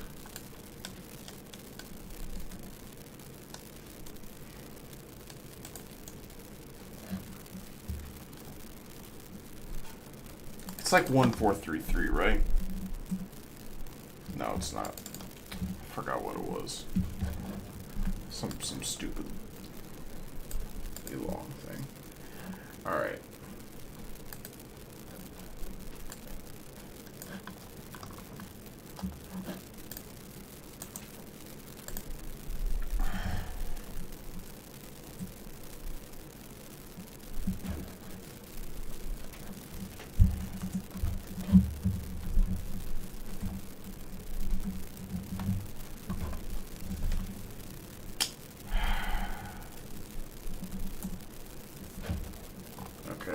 Speaker 1: It's like 1433, right? No, it's not. I forgot what it was. Some stupid long thing. Alright.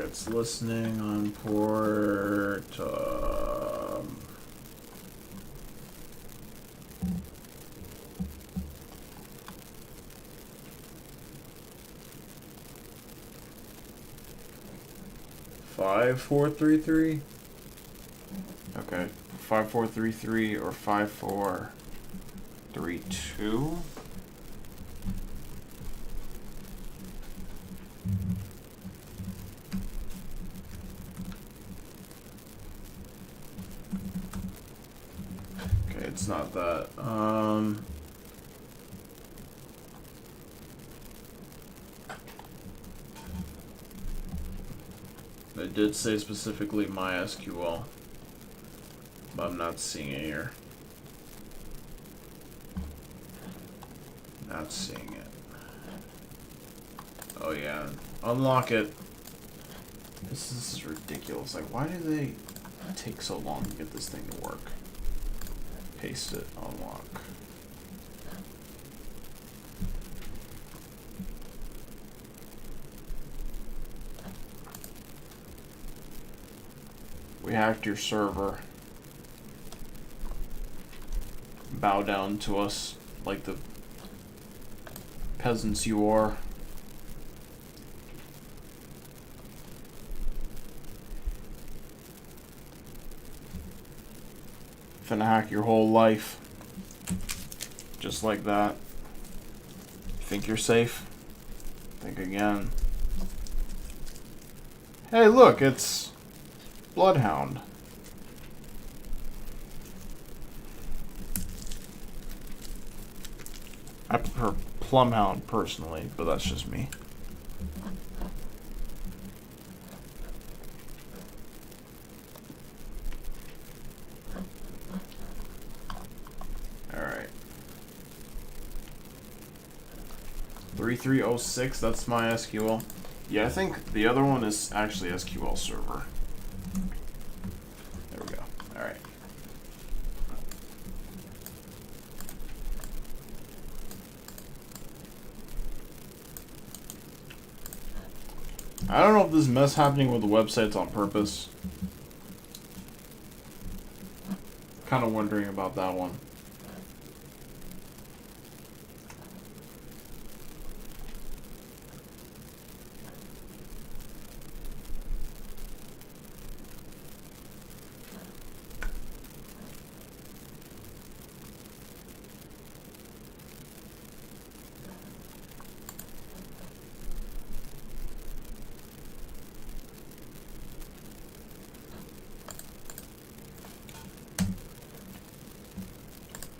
Speaker 1: It's listening on port 5433. Okay, 5433 or 5432. It's not that. It did say specifically MySQL, but I'm not seeing it here. Not seeing it. Oh yeah, unlock it. This is ridiculous. Like, why do they take so long to get this thing to work? Paste it, unlock. We hacked your server. Bow down to us like the peasants you are. Finna hack your whole life. Just like that. Think you're safe? Think again. Hey, look, it's Bloodhound. I prefer Plumhound personally, but that's just me. Alright. 3306, that's MySQL. Yeah, I think the other one is actually SQL Server. There we go. Alright. I don't know if this mess happening with the website's on purpose. Kind of wondering about that one.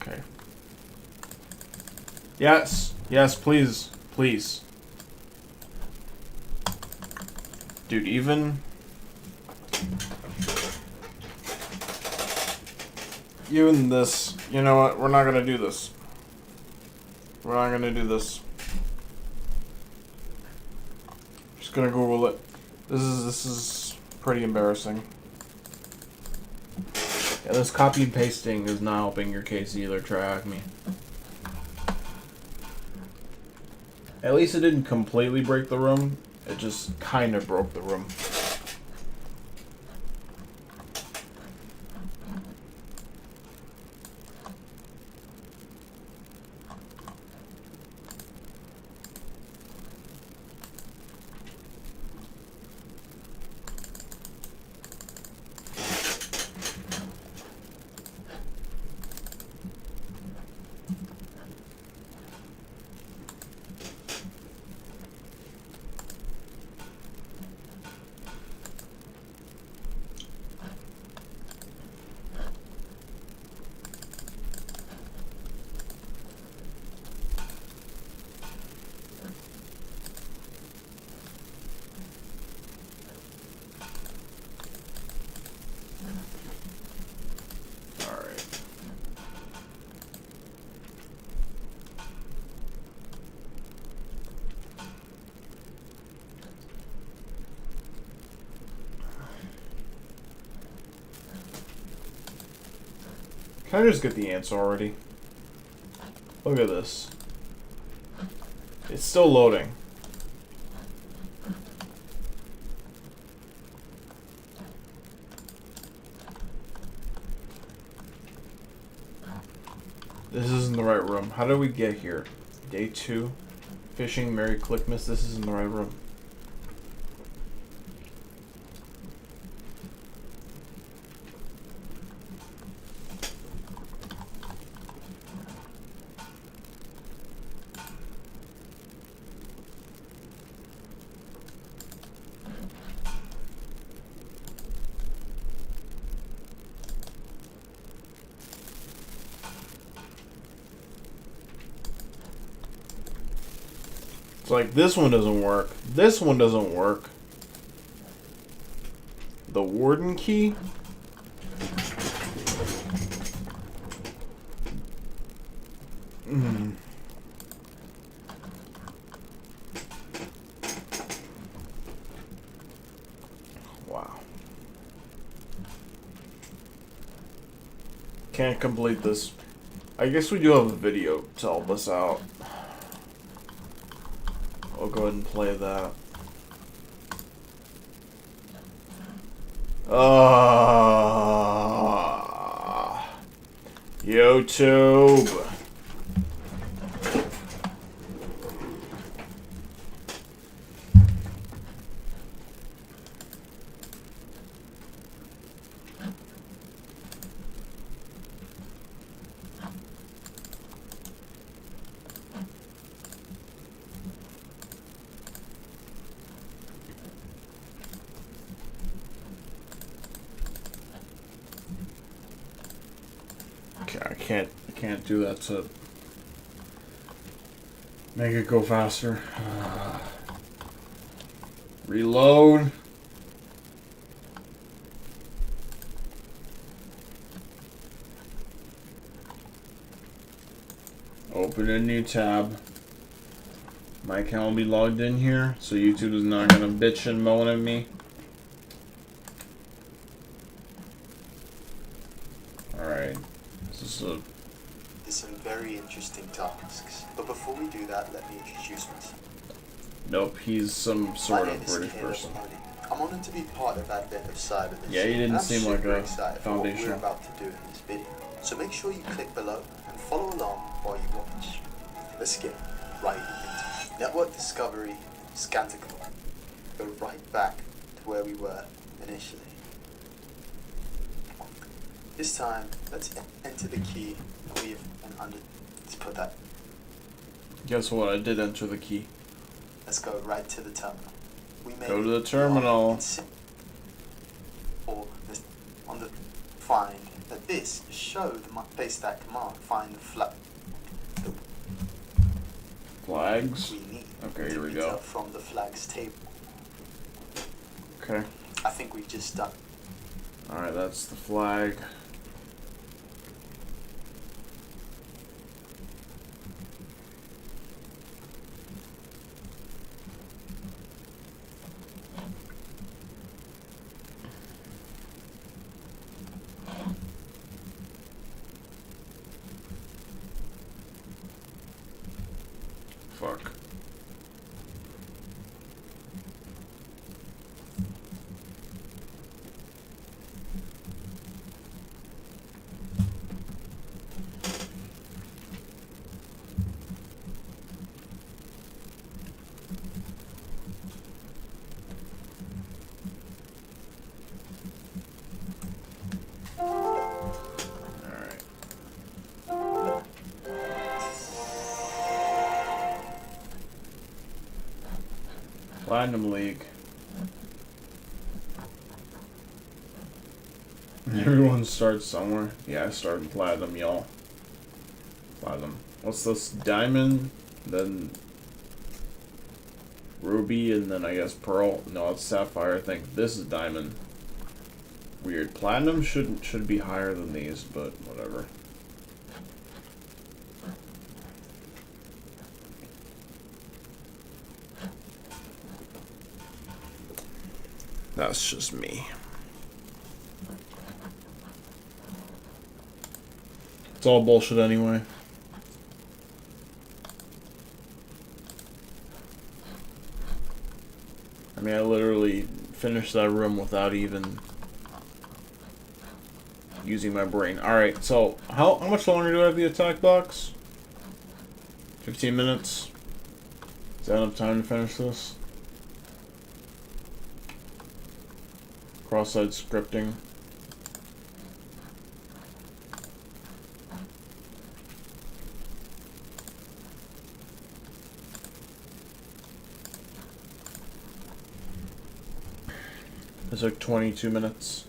Speaker 1: Okay. Yes. Yes, please. Please. Dude, even this, you know what? We're not gonna do this. We're not gonna do this. Just gonna Google it. This is pretty embarrassing. Yeah, this copy and pasting is not helping your case either, track me. At least it didn't completely break the room. It just kind of broke the room. Can I just get the answer already? Look at this. It's still loading. This isn't the right room. How did we get here? Day 2. Fishing, Merry Clickmas. This isn't the right room. It's like this one doesn't work. This one doesn't work. The warden key? Wow. Can't complete this. I guess we do have a video to help us out. I'll go ahead and play that. YouTube. Okay, I can't do that to make it go faster. Reload. Open a new tab. My account will be logged in here, so YouTube is not gonna bitch and moan at me. Alright.
Speaker 4: There's some very interesting tasks, but before we do that, let me introduce myself.
Speaker 1: Nope, he's some sort of British person.
Speaker 4: I'm honored to be part of Advent of Cyber this
Speaker 1: Yeah, he
Speaker 4: year,
Speaker 1: didn't
Speaker 4: and I'm
Speaker 1: seem like
Speaker 4: super
Speaker 1: a
Speaker 4: excited for what we're about to do in this video. So make sure you click below and follow along while you watch. Let's get right into it. Network discovery, Scanticle. Go right back to where we were initially. This time, let's enter the key that we have under. Let's put that.
Speaker 1: Guess what? I did enter the key.
Speaker 4: Let's go right to the terminal. We made
Speaker 1: Go to the terminal.
Speaker 4: Or on the find that this show the paste that command. Find the
Speaker 1: Flags.
Speaker 4: we need.
Speaker 1: Okay, here we go.
Speaker 4: From the flags table.
Speaker 1: Okay.
Speaker 4: I think we've just done.
Speaker 1: Alright, that's the flag. Fuck. Alright. Platinum League. Everyone starts somewhere. Yeah, I started Platinum, y'all. Platinum. What's this? Diamond, then Ruby, and then I guess Pearl. No, it's Sapphire. I think this is Diamond. Weird. Platinum should be higher than these, but whatever. That's just me. It's all bullshit anyway. I mean, I literally finished that room without even using my brain. Alright, so how much longer do I have the attack box? 15 minutes? Is that enough time to finish this? Cross-site scripting. It took 22 minutes.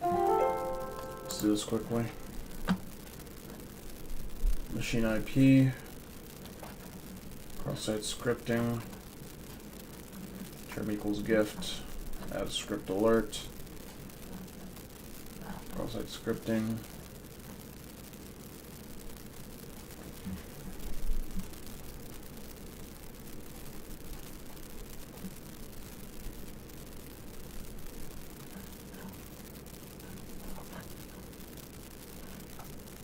Speaker 1: Let's do this quickly. Machine IP. Cross-site scripting. Term equals gift. Add script alert. Cross-site scripting.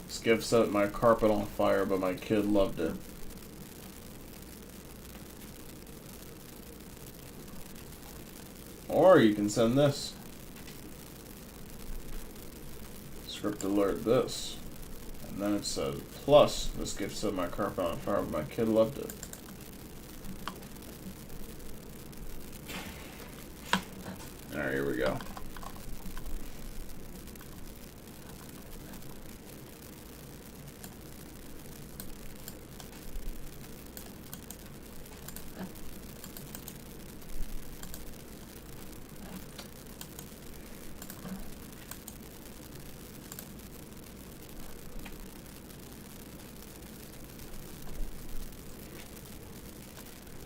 Speaker 1: This gift set my carpet on fire, but my kid loved it. Or you can send this. Script alert this. And then it said, plus, this gift set my carpet on fire, but my kid loved it. Alright, here we go.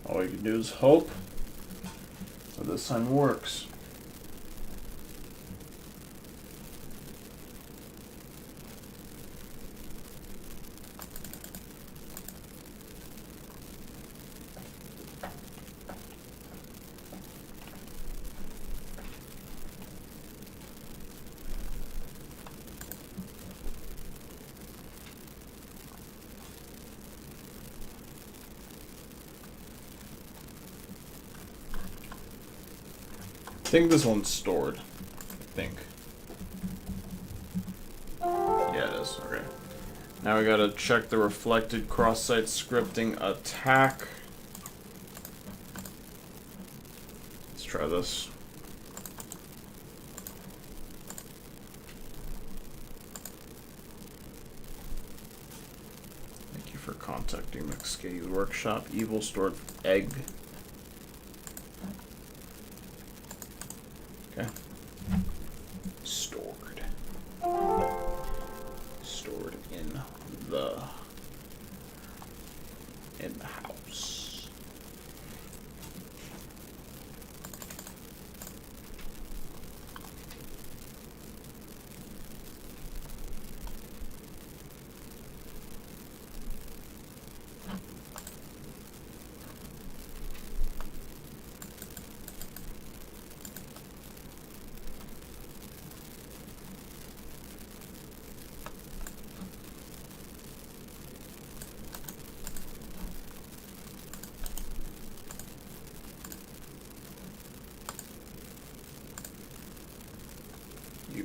Speaker 1: All you can do is hope that this time works. I think this one's stored. I think. Yeah, it is. Okay. Now we gotta check the reflected cross-site scripting attack. Let's try this. Thank you for contacting McSkay's workshop. Evil stored egg. Okay. Stored in the house.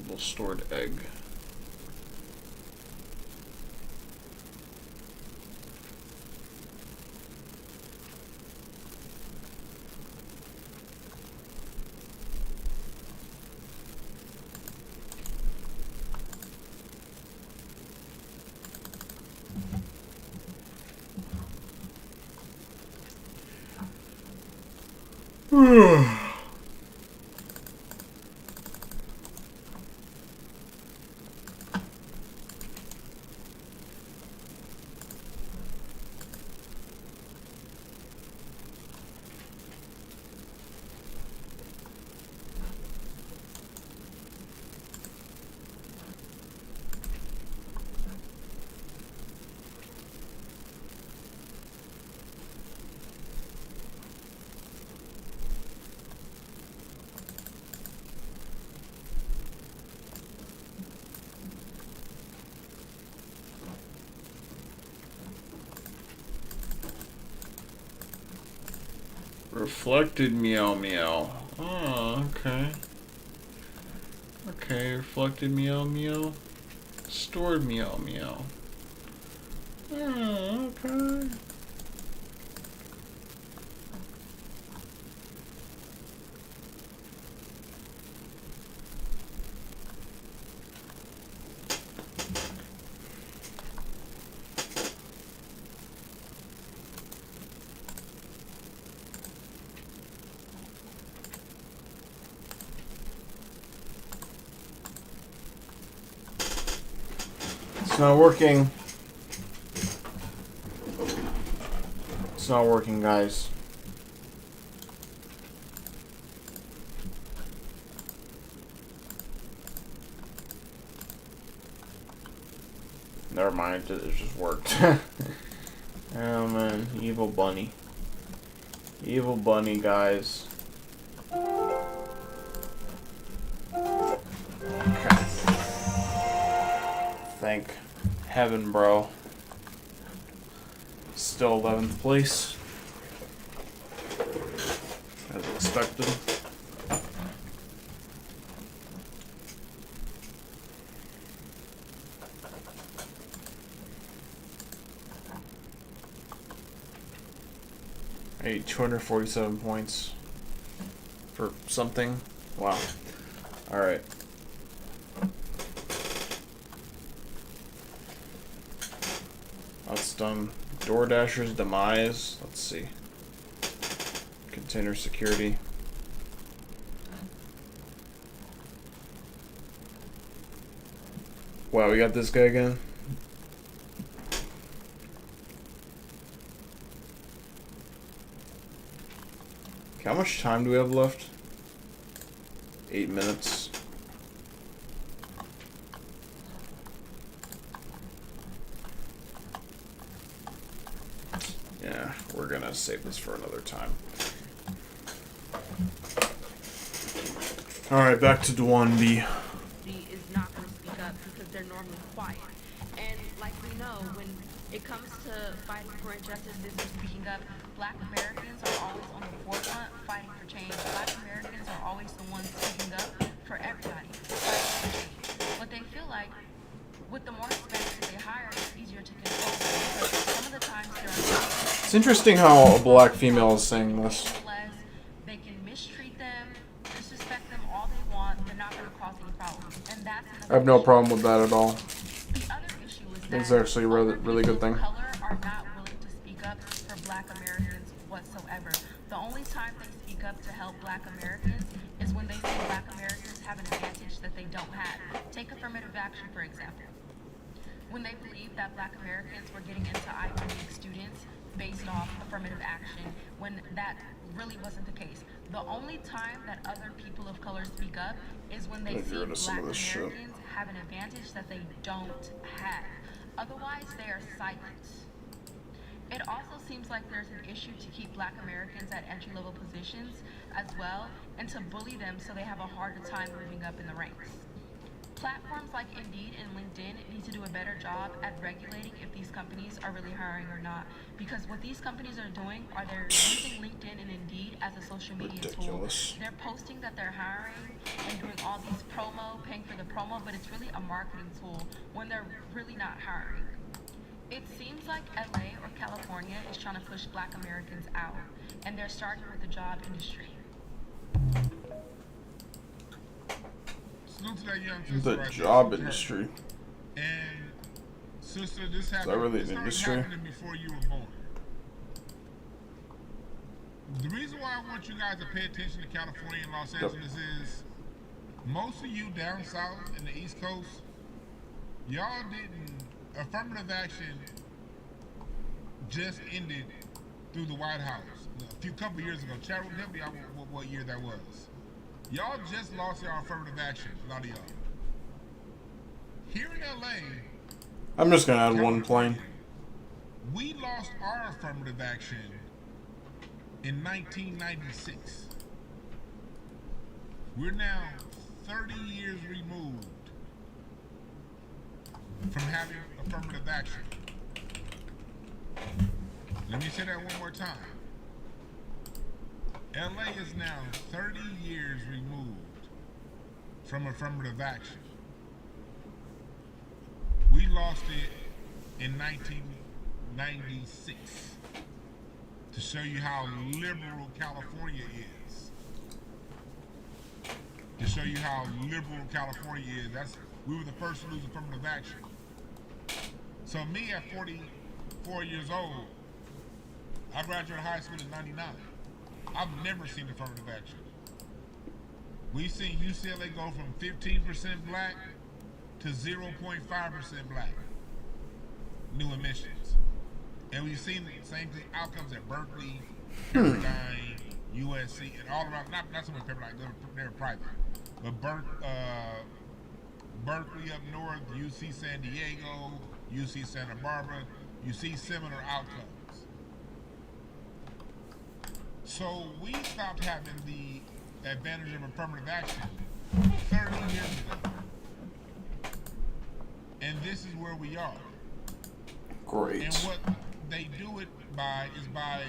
Speaker 1: Valuable stored egg. Reflected meow meow. Oh, okay. Okay, reflected meow meow. Stored meow meow. Oh, okay. It's not working. It's not working, guys. Never mind, it just worked. Oh man, evil bunny. Evil bunny, guys. Okay. Thank heaven, bro. Still 11th place. As expected. Hey, 247 points for something. Wow. Alright. That's done. DoorDasher's demise. Let's see. Container security. Wow, we got this guy again. How much time do we have left? 8 minutes. Yeah, we're gonna save this for another time. Alright, back to Dwann B.
Speaker 3: Is not going to speak up because they're normally quiet. And like we know, when it comes to fighting for injustices and speaking up, Black Americans are always on the forefront fighting for change. Black Americans are always the ones speaking up for everybody, fighting for change. But they feel like with the more Hispanics that they hire, it's easier to control them because some of the times they're
Speaker 1: It's interesting how a black female is saying this.
Speaker 3: less, they can mistreat them, disrespect them all they want, they're not going to cause any problems. And that's
Speaker 1: I have no problem with that at all.
Speaker 3: the other issue is
Speaker 1: It's
Speaker 3: that
Speaker 1: actually a really good thing.
Speaker 3: color are not willing to speak up for Black Americans whatsoever. The only time they speak up to help Black Americans is when they see Black Americans have an advantage that they don't have. Take affirmative action, for example. When they believed that Black Americans were getting into Ivy League students based off affirmative action, when that really wasn't the case. The only time that other people of color speak up is when they see Black Americans have an advantage that they don't have. Otherwise, they are silent. It also seems like there's an issue to keep Black Americans at entry-level positions as well, and to bully them so they have a harder time moving up in the ranks. Platforms like Indeed and LinkedIn need to do a better job at regulating if these companies are really hiring or not. Because what these companies are doing are they're using LinkedIn and Indeed as a social media
Speaker 1: Ridiculous.
Speaker 3: tool. They're posting that they're hiring and doing all these paying for the promo, but it's really a marketing tool when they're really not hiring. It seems like LA or California is trying to push Black Americans out, and they're starting with the job industry.
Speaker 2: Salute to that young sister
Speaker 1: The
Speaker 2: right
Speaker 1: job
Speaker 2: there.
Speaker 1: industry.
Speaker 2: And sister, this happened.
Speaker 1: that really
Speaker 2: this
Speaker 1: an
Speaker 2: started
Speaker 1: industry?
Speaker 2: happening before you were born. The reason why I want you guys to pay attention to California and Los Angeles is most of you down south in the East Coast, y'all didn't. Affirmative action just ended through the White House a couple years ago. Chad, tell me what year that was. Y'all just lost your affirmative action, a lot of y'all. Here in LA,
Speaker 1: I'm just gonna add one plane.
Speaker 2: we lost our affirmative action in 1996. We're now 30 years removed from having affirmative action. Let me say that one more time. LA is now 30 years removed from affirmative action. We lost it in 1996 to show you how liberal California is. To show you how liberal California is. We were the first to lose affirmative action. So me at 44 years old, I graduated high school in 99. I've never seen affirmative action. We've seen UCLA go from 15% black to 0.5% black new admissions. And we've seen the same outcomes at Berkeley, Pepperdine, USC, and all around, not so much Pepperdine, they're private, but Berkeley up north, UC San Diego, UC Santa Barbara, you see similar outcomes. So we stopped having the advantage of affirmative action 30 years ago. And this is where we are.
Speaker 1: Great.
Speaker 2: And what they do it by is by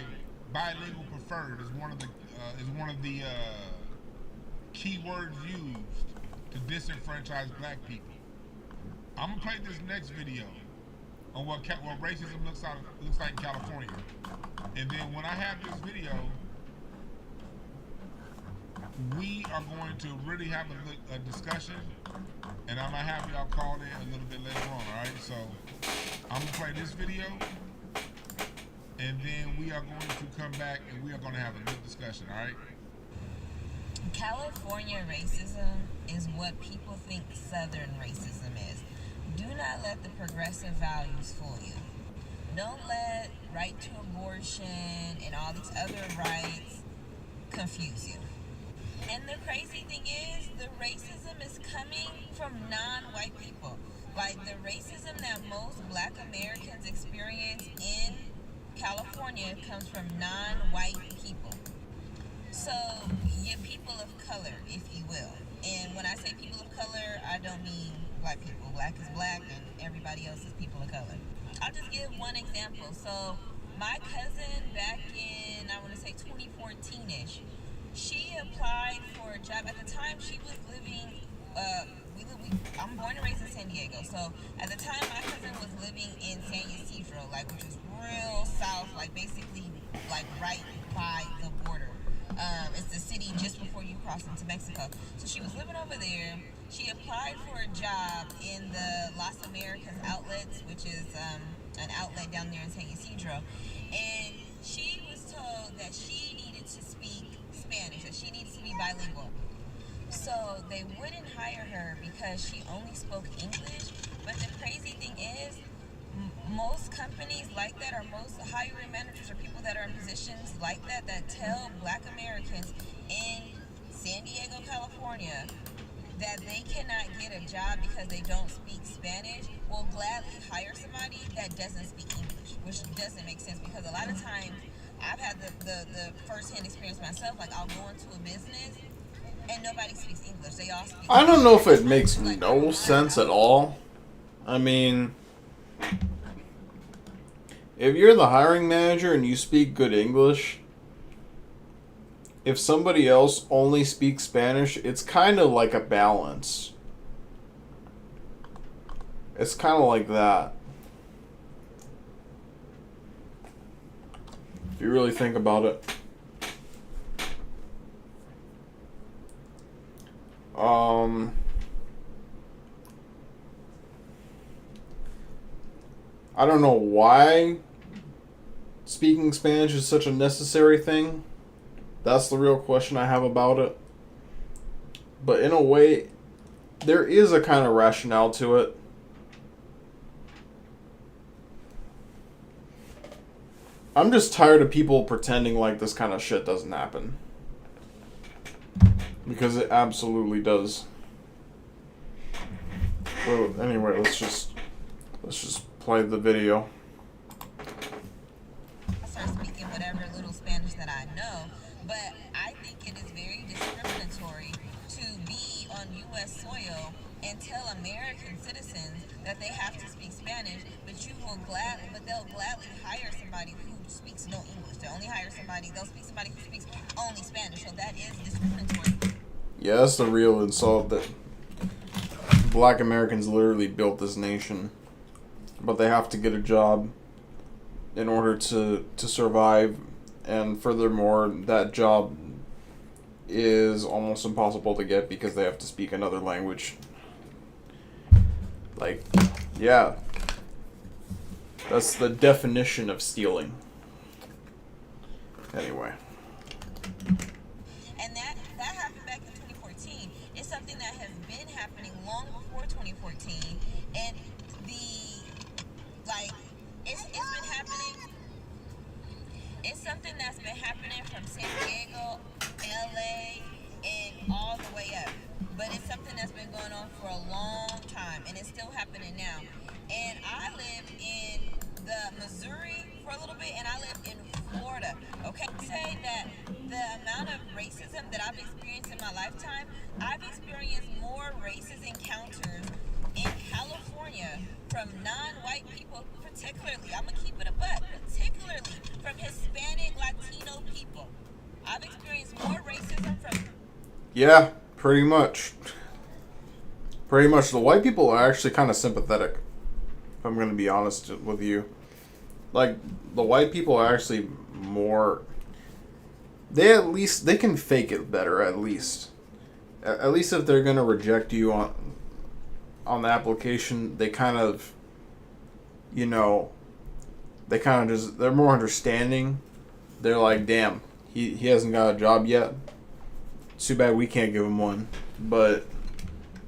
Speaker 2: bilingual preferred is one of the key words used to disenfranchise black people. I'm gonna play this next video on what racism looks like in California, and then when I have this video, we are going to really have a discussion, and I might have y'all call in a little bit later on. All right, so I'm gonna play this video, and then we are going to come back and we are going to have a good discussion. All right.
Speaker 5: California racism is what people think Southern racism is. Do not let the progressive values fool you. Don't let right to abortion and all these other rights confuse you. And the crazy thing is, the racism is coming from non-white people. Like the racism that most black Americans experience in California comes from non-white people. So, you're people of color, if you will. And when I say people of color, I don't mean black people. Black is black and everybody else is people of color. I'll just give one example. So, my cousin back in, I want to say 2014-ish, she applied for a job. At the time, she was living, I'm born and raised in San Diego. So, at the time, my cousin was living in San Ysidro, which is real south, basically, right by the border. It's the city just before you cross into Mexico. So she was living over there. She applied for a job in the Las Americas outlets, which is an outlet down there in San Ysidro. And she was told that she needed to speak Spanish, that she needs to be bilingual. So they wouldn't hire her because she only spoke English. But the crazy thing is, most companies like that, or most hiring managers or people that are in positions like that tell black Americans in San Diego, California, that they cannot get a job because they don't speak Spanish, will gladly hire somebody that doesn't speak English, which doesn't make sense because a lot of times I've had the first-hand experience myself. I'll go into a business and nobody speaks English. They all speak
Speaker 1: I don't know if it makes no sense at all. I mean, if you're the hiring manager and you speak good English, if somebody else only speaks Spanish, it's kind of like a balance. It's kind of like that. If you really think about it. I don't know why speaking Spanish is such a necessary thing. That's the real question I have about it. But in a way, there is a kind of rationale to it. I'm just tired of people pretending like this kind of shit doesn't happen. Because it absolutely does. Well, anyway, let's just play the video.
Speaker 5: I start speaking whatever little Spanish that I know, but I think it is very discriminatory to be on U.S. soil and tell American citizens that they have to speak Spanish, but they'll gladly hire somebody who speaks no English. They'll speak somebody who speaks only Spanish. So that is discriminatory.
Speaker 1: Yeah, that's the real insult, that Black Americans literally built this nation, but they have to get a job in order to survive, and furthermore, that job is almost impossible to get because they have to speak another language. Like, yeah, that's the definition of stealing. Anyway.
Speaker 5: And that happened back in 2014. It's something that has been happening long before 2014. And it's been happening. It's something that's been happening from San Diego, LA, and all the way up. But it's something that's been going on for a long time, and it's still happening now. And I lived in the Missouri for a little bit, and I lived in Florida. Okay, say that the amount of racism that I've experienced in my lifetime, I've experienced more racist encounters in California from non-white people, particularly, I'm gonna keep it a buck, particularly from Hispanic, Latino people. I've experienced more racism from...
Speaker 1: Yeah, pretty much. Pretty much. The white people are actually kind of sympathetic, if I'm going to be honest with you. Like, the white people are actually more... They can fake it better, at least. At least if they're going to reject you on the application, they kind of, they're more understanding. They're like, damn, he hasn't got a job yet. Too bad we can't give him one. But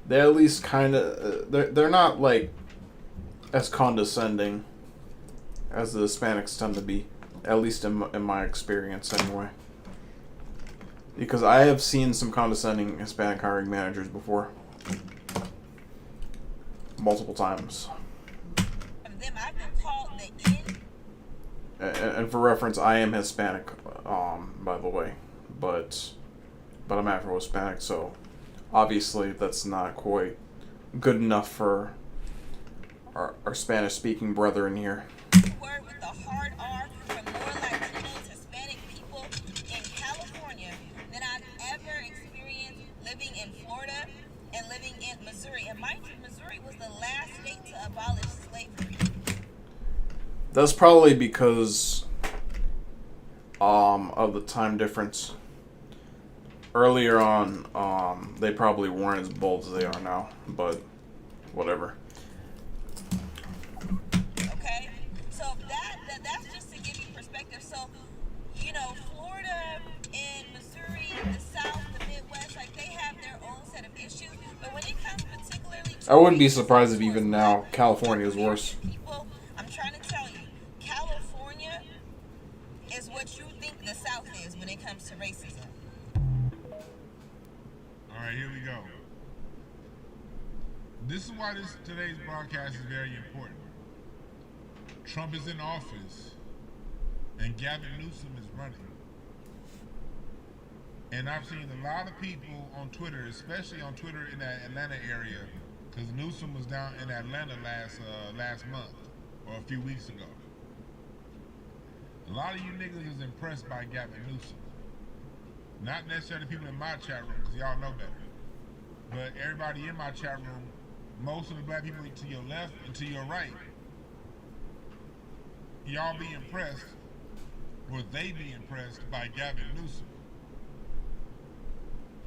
Speaker 1: they at least kind of, they're not like as condescending as the Hispanics tend to be, at least in my experience anyway. Because I have seen some condescending Hispanic hiring managers before. Multiple times.
Speaker 5: Them, I've been called the
Speaker 1: And for reference, I am Hispanic, by the way. But I'm Afro-Hispanic, so obviously that's not quite good enough for our Spanish-speaking brethren here.
Speaker 5: word with the hard R from more Latinos, Hispanic people in California than I've ever experienced living in Florida and living in Missouri. And mind you, Missouri was the last state to abolish slavery.
Speaker 1: That's probably because of the time difference. Earlier on, they probably weren't as bold as they are now, but whatever.
Speaker 5: Okay, so that's just to give you perspective. So, Florida and Missouri, the South, the Midwest, like they have their own set of issues. But when it comes particularly to
Speaker 1: I wouldn't be surprised if even now California is worse.
Speaker 5: People, I'm trying to tell you, California is what you think the South is when it comes to racism.
Speaker 2: All right, here we go. This is why today's broadcast is very important. Trump is in office, and Gavin Newsom is running. And I've seen a lot of people on Twitter, especially on Twitter in that Atlanta area, because Newsom was down in Atlanta last month or a few weeks ago. A lot of you niggas is impressed by Gavin Newsom. Not necessarily people in my chat room, because y'all know better. But everybody in my chat room, most of the black people to your left and to your right, y'all be impressed, or they be impressed by Gavin Newsom.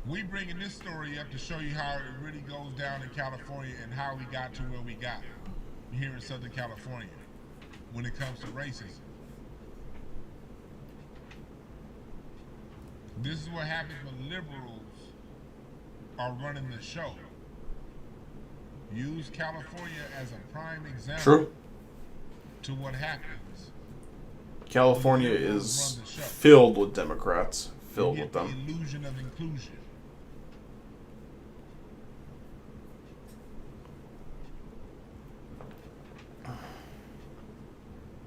Speaker 2: We bringing this story up to show you how it really goes down in California and how we got to where we got here in Southern California when it comes to racism. This is what happens when liberals are running the show. Use California as a prime example.
Speaker 1: True.
Speaker 2: To what happens.
Speaker 1: California is filled with Democrats. Filled with them.
Speaker 2: The illusion of inclusion.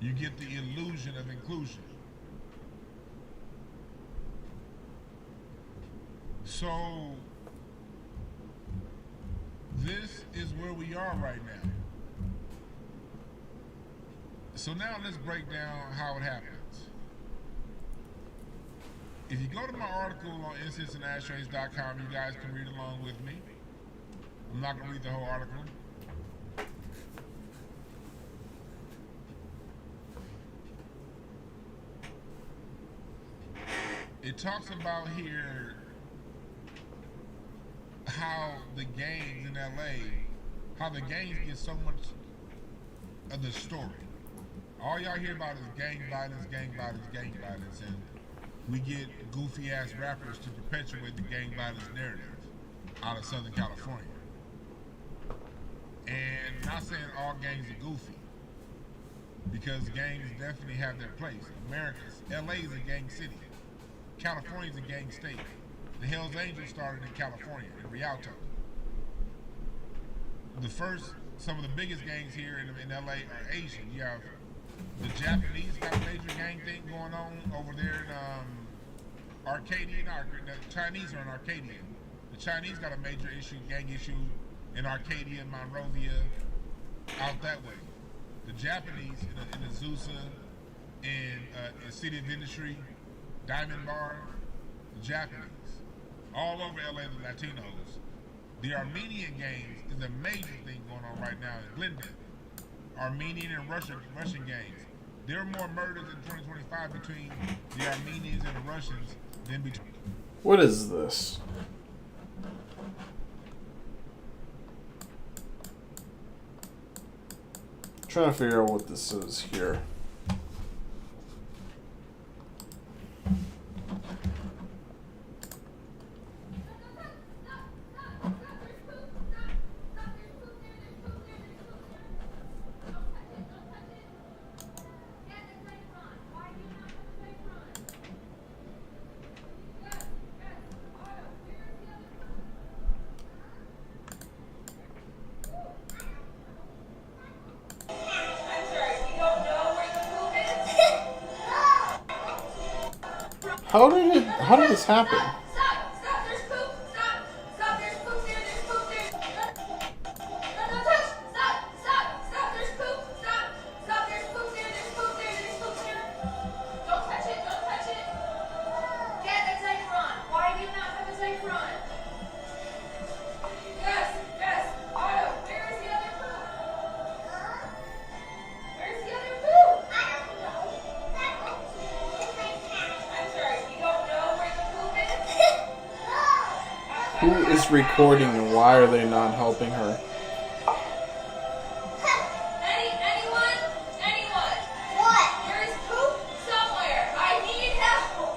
Speaker 2: You get the illusion of inclusion. So, this is where we are right now. So now let's break down how it happens. If you go to my article on incenseandashtrays.com, you guys can read along with me. I'm not going to read the whole article. It talks about here how the gangs in LA, how the gangs get so much of the story. All y'all hear about is gang violence, and we get goofy ass rappers to perpetuate the gang violence narrative out of Southern California. And not saying all gangs are goofy, because gangs definitely have their place. LA is a gang city. California is a gang state. The Hells Angels started in California, in Rialto. Some of the biggest gangs here in LA are Asian. You have the Japanese got a major gang thing going on over there in Arcadia. The Chinese are in Arcadia. The Chinese got a major gang issue in Arcadia, Monrovia, out that way. The Japanese in Azusa, in City of Industry, Diamond Bar, the Japanese. All over LA, the Latinos. The Armenian gangs is a major thing going on right now in Glendale. Armenian and Russian gangs. There are more murders in 2025 between the Armenians and the Russians than between.
Speaker 1: What is this? I'm trying to figure out what this is here. How did this happen?
Speaker 6: Stop! There's poop! Stop! There's poop there! There's poop there! Don't touch! Stop! There's poop! Stop! There's poop there! There's poop there! Don't touch it! Dad, that's Zypron! Why do you not have a Zypron? Yes! Otto, where is the other poop? Where's the other poop? I don't know. I'm sorry, you don't know where the poop is?
Speaker 1: Who is recording and why are they not helping her?
Speaker 6: Anyone? What? There is poop somewhere. I need help.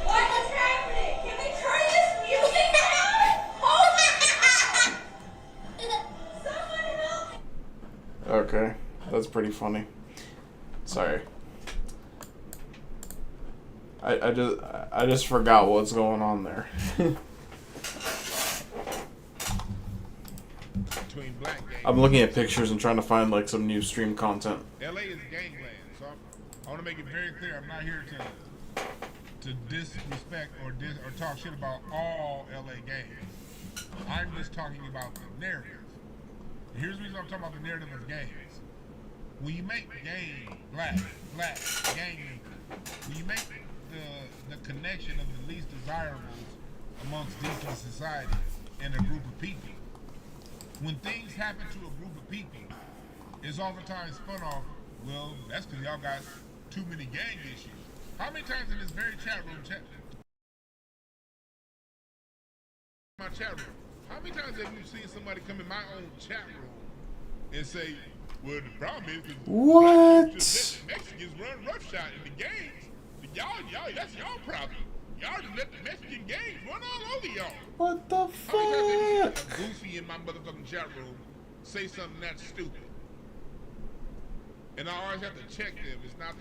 Speaker 6: What is happening? Can we turn this music down? Oh my God! Someone help me.
Speaker 1: Okay, that's pretty funny. Sorry. I just forgot what's going on there.
Speaker 2: Between black gangs.
Speaker 1: I'm looking at pictures and trying to find like some new stream content.
Speaker 2: LA is gangland, so I want to make it very clear. I'm not here to disrespect or talk shit about all LA gangs. I'm just talking about the narrative. And here's the reason I'm talking about the narrative of gangs. When you make gang black gang, when you make the connection of the least desirables amongst decent society and a group of people. When things happen to a group of people, it's oftentimes spun off, well, that's because y'all got too many gang issues. How many times in this very chat room, my chat room, how many times have you seen somebody come in my own chat room and say, well, the problem is that
Speaker 1: What?
Speaker 2: just let the Mexicans run roughshod in the gangs. Y'all, that's y'all problem. Y'all just let the Mexican gangs run all over y'all.
Speaker 1: What the
Speaker 2: How many times
Speaker 1: fuck?
Speaker 2: have you seen a goofy in my motherfucking chat room say something that's stupid? And I always have to check them. It's not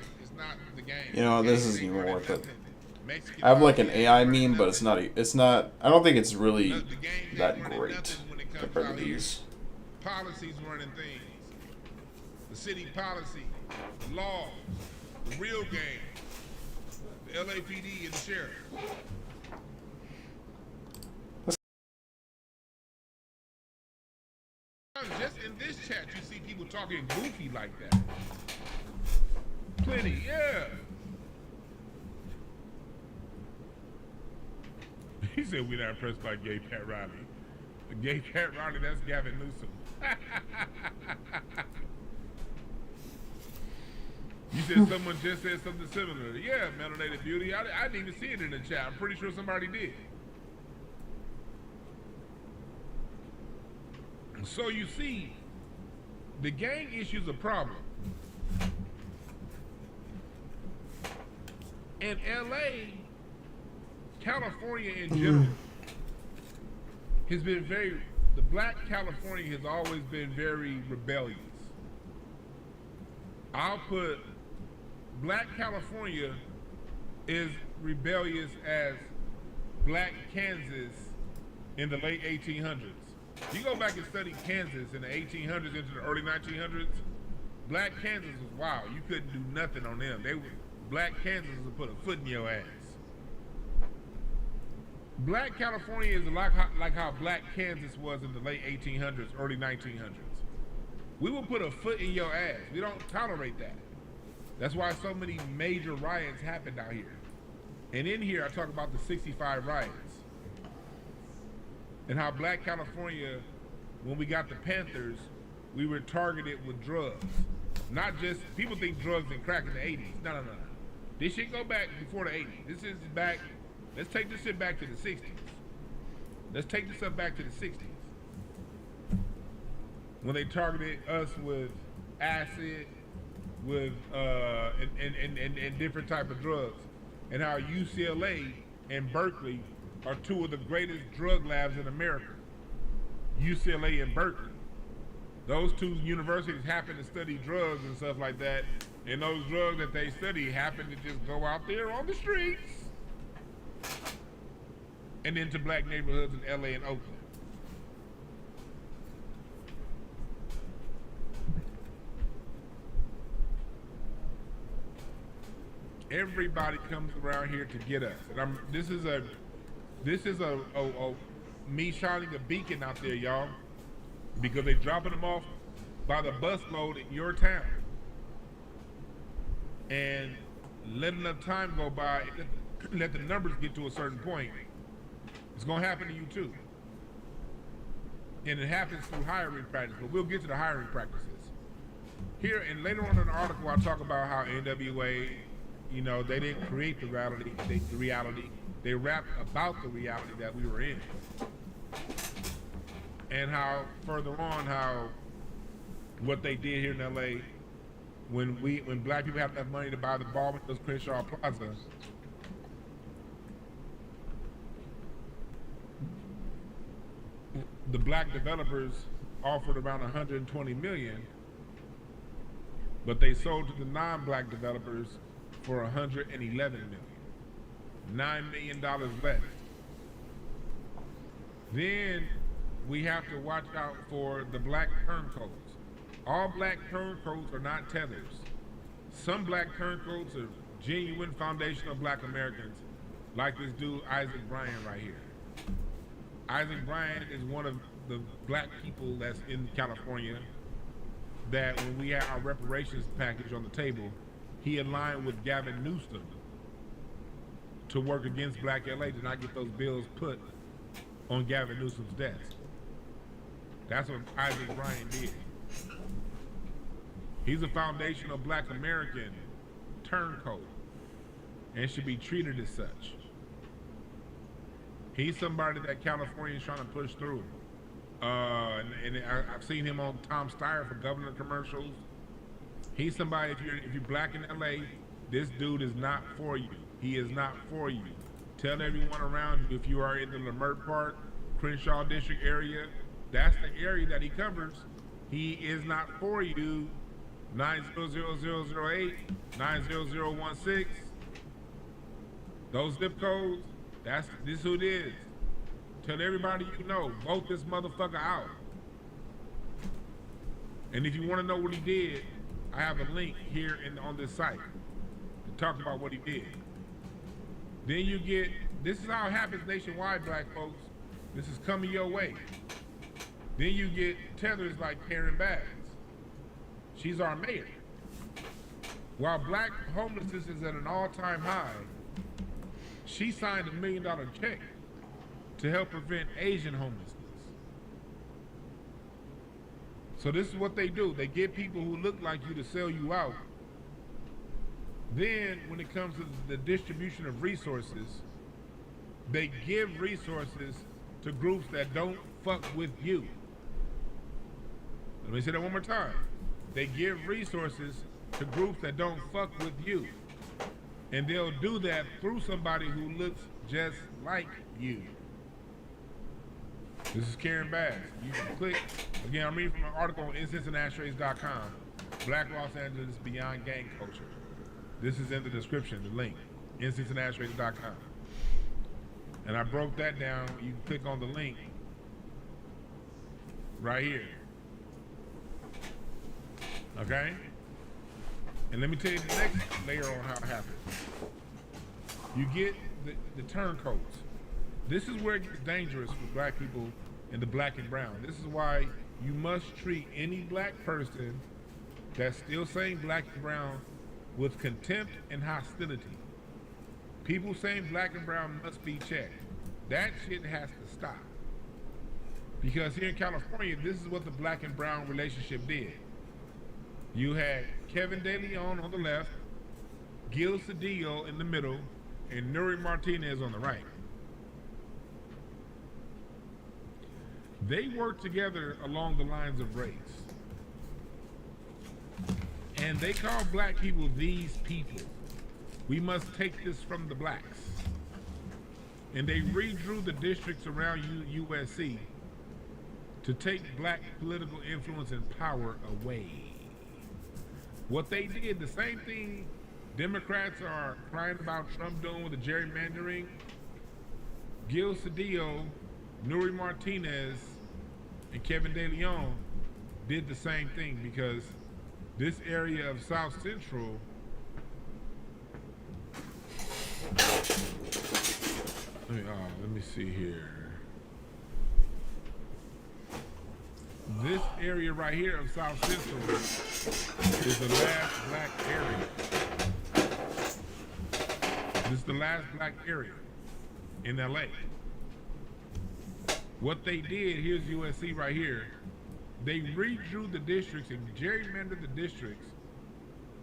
Speaker 2: the game.
Speaker 1: You know, this isn't
Speaker 2: They
Speaker 1: even
Speaker 2: running
Speaker 1: worth it.
Speaker 2: nothing. Mexican
Speaker 1: I have like an
Speaker 2: mafia
Speaker 1: AI
Speaker 2: ain't running
Speaker 1: meme, but it's
Speaker 2: nothing.
Speaker 1: not. It's not. I don't think it's really
Speaker 2: The gangs ain't
Speaker 1: that
Speaker 2: running
Speaker 1: great
Speaker 2: nothing when it comes
Speaker 1: compared to
Speaker 2: out here.
Speaker 1: these.
Speaker 2: Policies running things. The city policy, the laws, the real game, the LAPD and the sheriff. Just in this chat, you see people talking goofy like that. Plenty, yeah. He said we're not impressed by gay Pat Riley. The gay Pat Riley, that's Gavin Newsom. You said someone just said something similar. Yeah, Melanated Beauty. I didn't even see it in the chat. I'm pretty sure somebody did. So you see, the gang issue's a problem. In LA, California in general, has been the black California has always been very rebellious. I'll put black California is rebellious as black Kansas in the late 1800s. You go back and study Kansas in the 1800s into the early 1900s, black Kansas was wild. You couldn't do nothing on them. Black Kansas would put a foot in your ass. Black California is like how black Kansas was in the late 1800s, early 1900s. We will put a foot in your ass. We don't tolerate that. That's why so many major riots happened out here. And in here, I talk about the 65 riots. And how black California, when we got the Panthers, we were targeted with drugs. Not just, people think drugs and crack in the 80s. No. This shit go back before the 80s. This is back, let's take this shit back to the 60s. Let's take this up back to the 60s. When they targeted us with acid, with and different type of drugs. And how UCLA and Berkeley are two of the greatest drug labs in America. UCLA and Berkeley. Those two universities happen to study drugs and stuff like that. And those drugs that they study happen to just go out there on the streets and into black neighborhoods in LA and Oakland. Everybody comes around here to get us. And this is a me shining a beacon out there, y'all, because they're dropping them off by the busload in your town. And let enough time go by, let the numbers get to a certain point, it's gonna happen to you too. And it happens through hiring practices, but we'll get to the hiring practices. Here, and later on in the article, I'll talk about how NWA, you know, they didn't create the reality, they rapped about the reality that we were in. And how, further on, how what they did here in LA, when black people have enough money to buy the Baldwin Hills Crenshaw Plaza, the black developers offered around 120 million, but they sold to the non-black developers for 111 million. $9 million less. Then we have to watch out for the black turncoats. All black turncoats are not tethers. Some black turncoats are genuine foundational black Americans, like this dude Isaac Bryan right here. Isaac Bryan is one of the black people that's in California that when we had our reparations package on the table, he aligned with Gavin Newsom to work against Black LA to not get those bills put on Gavin Newsom's desk. That's what Isaac Bryan did. He's a foundational Black American turncoat and should be treated as such. He's somebody that California is trying to push through. I've seen him on Tom Steyer for governor commercials. He's somebody, if you're Black in LA, this dude is not for you. He is not for you. Tell everyone around you, if you are in the Leimert Park, Crenshaw District area, that's the area that he covers. He is not for you. 90008, 90016. Those zip codes, this who it is. Tell everybody you know, vote this motherfucker out. And if you want to know what he did, I have a link here on this site to talk about what he did. Then you get, this is how it happens nationwide, Black folks. This is coming your way. Then you get tethers like Karen Bass. She's our mayor. While Black homelessness is at an all-time high, she signed $1 million check to help prevent Asian homelessness. So this is what they do. They get people who look like you to sell you out. Then, when it comes to the distribution of resources, they give resources to groups that don't fuck with you. Let me say that one more time. They give resources to groups that don't fuck with you. And they'll do that through somebody who looks just like you. This is Karen Bass. You can click. Again, I'm reading from an article on IncenseandAshtrays.com. Black Los Angeles Beyond Gang Culture. This is in the description, the link. IncenseandAshtrays.com. And I broke that down. You can click on the link right here. Okay? And let me tell you the next layer on how it happens. You get the turncoats. This is where it gets dangerous for Black people and the Black and brown. This is why you must treat any Black person that's still saying Black and brown with contempt and hostility. People saying Black and brown must be checked. That shit has to stop. Because here in California, this is what the Black and brown relationship did. You had Kevin De Leon on the left, Gil Cedillo in the middle, and Nuri Martinez on the right. They worked together along the lines of race. And they call Black people these people. We must take this from the Blacks. And they redrew the districts around USC to take Black political influence and power away. What they did, the same thing Democrats are crying about Trump doing with the gerrymandering, Gil Cedillo, Nuri Martinez, and Kevin De Leon did the same thing, because this area of South Central let me see here. This area right here of South Central is the last Black area. This is the last Black area in LA. What they did, here's USC right here, they redrew the districts and gerrymandered the districts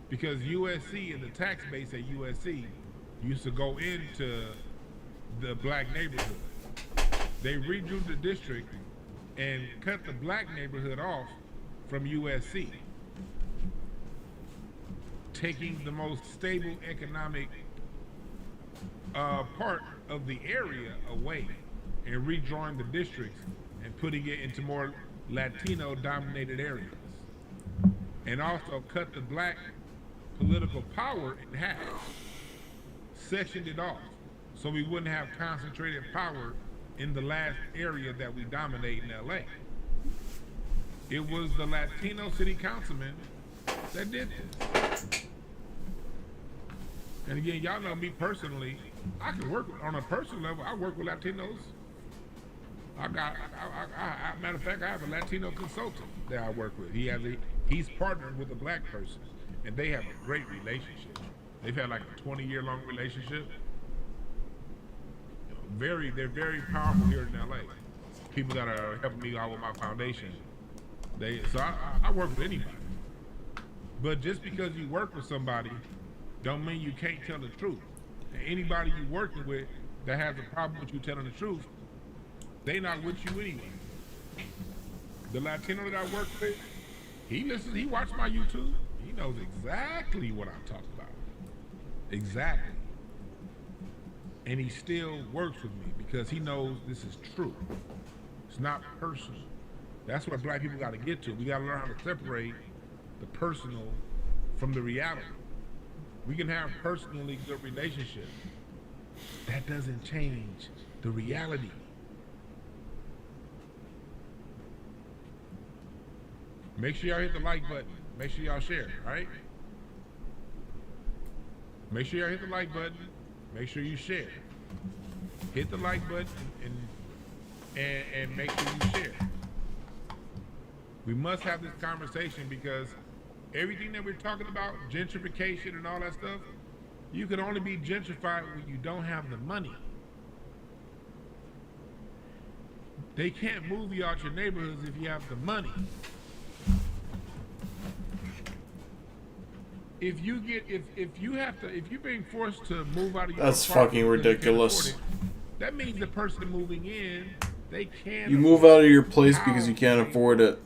Speaker 2: because USC and the tax base at USC used to go into the Black neighborhood. They redrew the district and cut the Black neighborhood off from USC, taking the most stable economic part of the area away and redrawing the districts and putting it into more Latino-dominated areas. And also cut the Black political power in half, sectioned it off, so we wouldn't have concentrated power in the last area that we dominate in LA. It was the Latino city councilman that did this. And again, y'all know me personally, I can work on a personal level. I work with Latinos. Matter of fact, I have a Latino consultant that I work with. He's partnered with a Black person, and they have a great relationship. They've had like a 20-year-long relationship. they're very powerful here in LA. People that are helping me out with my foundation. I work with anybody. But just because you work with somebody, don't mean you can't tell the truth. And anybody you working with that has a problem with you telling the truth, they not with you anyway. The Latino that I work with, he listens, he watches my YouTube. He knows exactly what I'm talking about. Exactly. And he still works with me because he knows this is true. It's not personal. That's what black people got to get to. We got to learn how to separate the personal from the reality. We can have personally good relationships. That doesn't change the reality. Make sure y'all hit the like button. Make sure y'all share, all right? Make sure y'all hit the like button. Make sure you share. Hit the like button and make sure you share. We must have this conversation because everything that we're talking about, gentrification and all that stuff, you can only be gentrified when you don't have the money. They can't move you out your neighborhoods if you have the money. If you're being forced to move out of your
Speaker 1: That's
Speaker 2: apartment
Speaker 1: fucking
Speaker 2: because you can't
Speaker 1: ridiculous.
Speaker 2: afford it, that means the person moving in, they can't.
Speaker 1: You move out of your place because you can't afford it.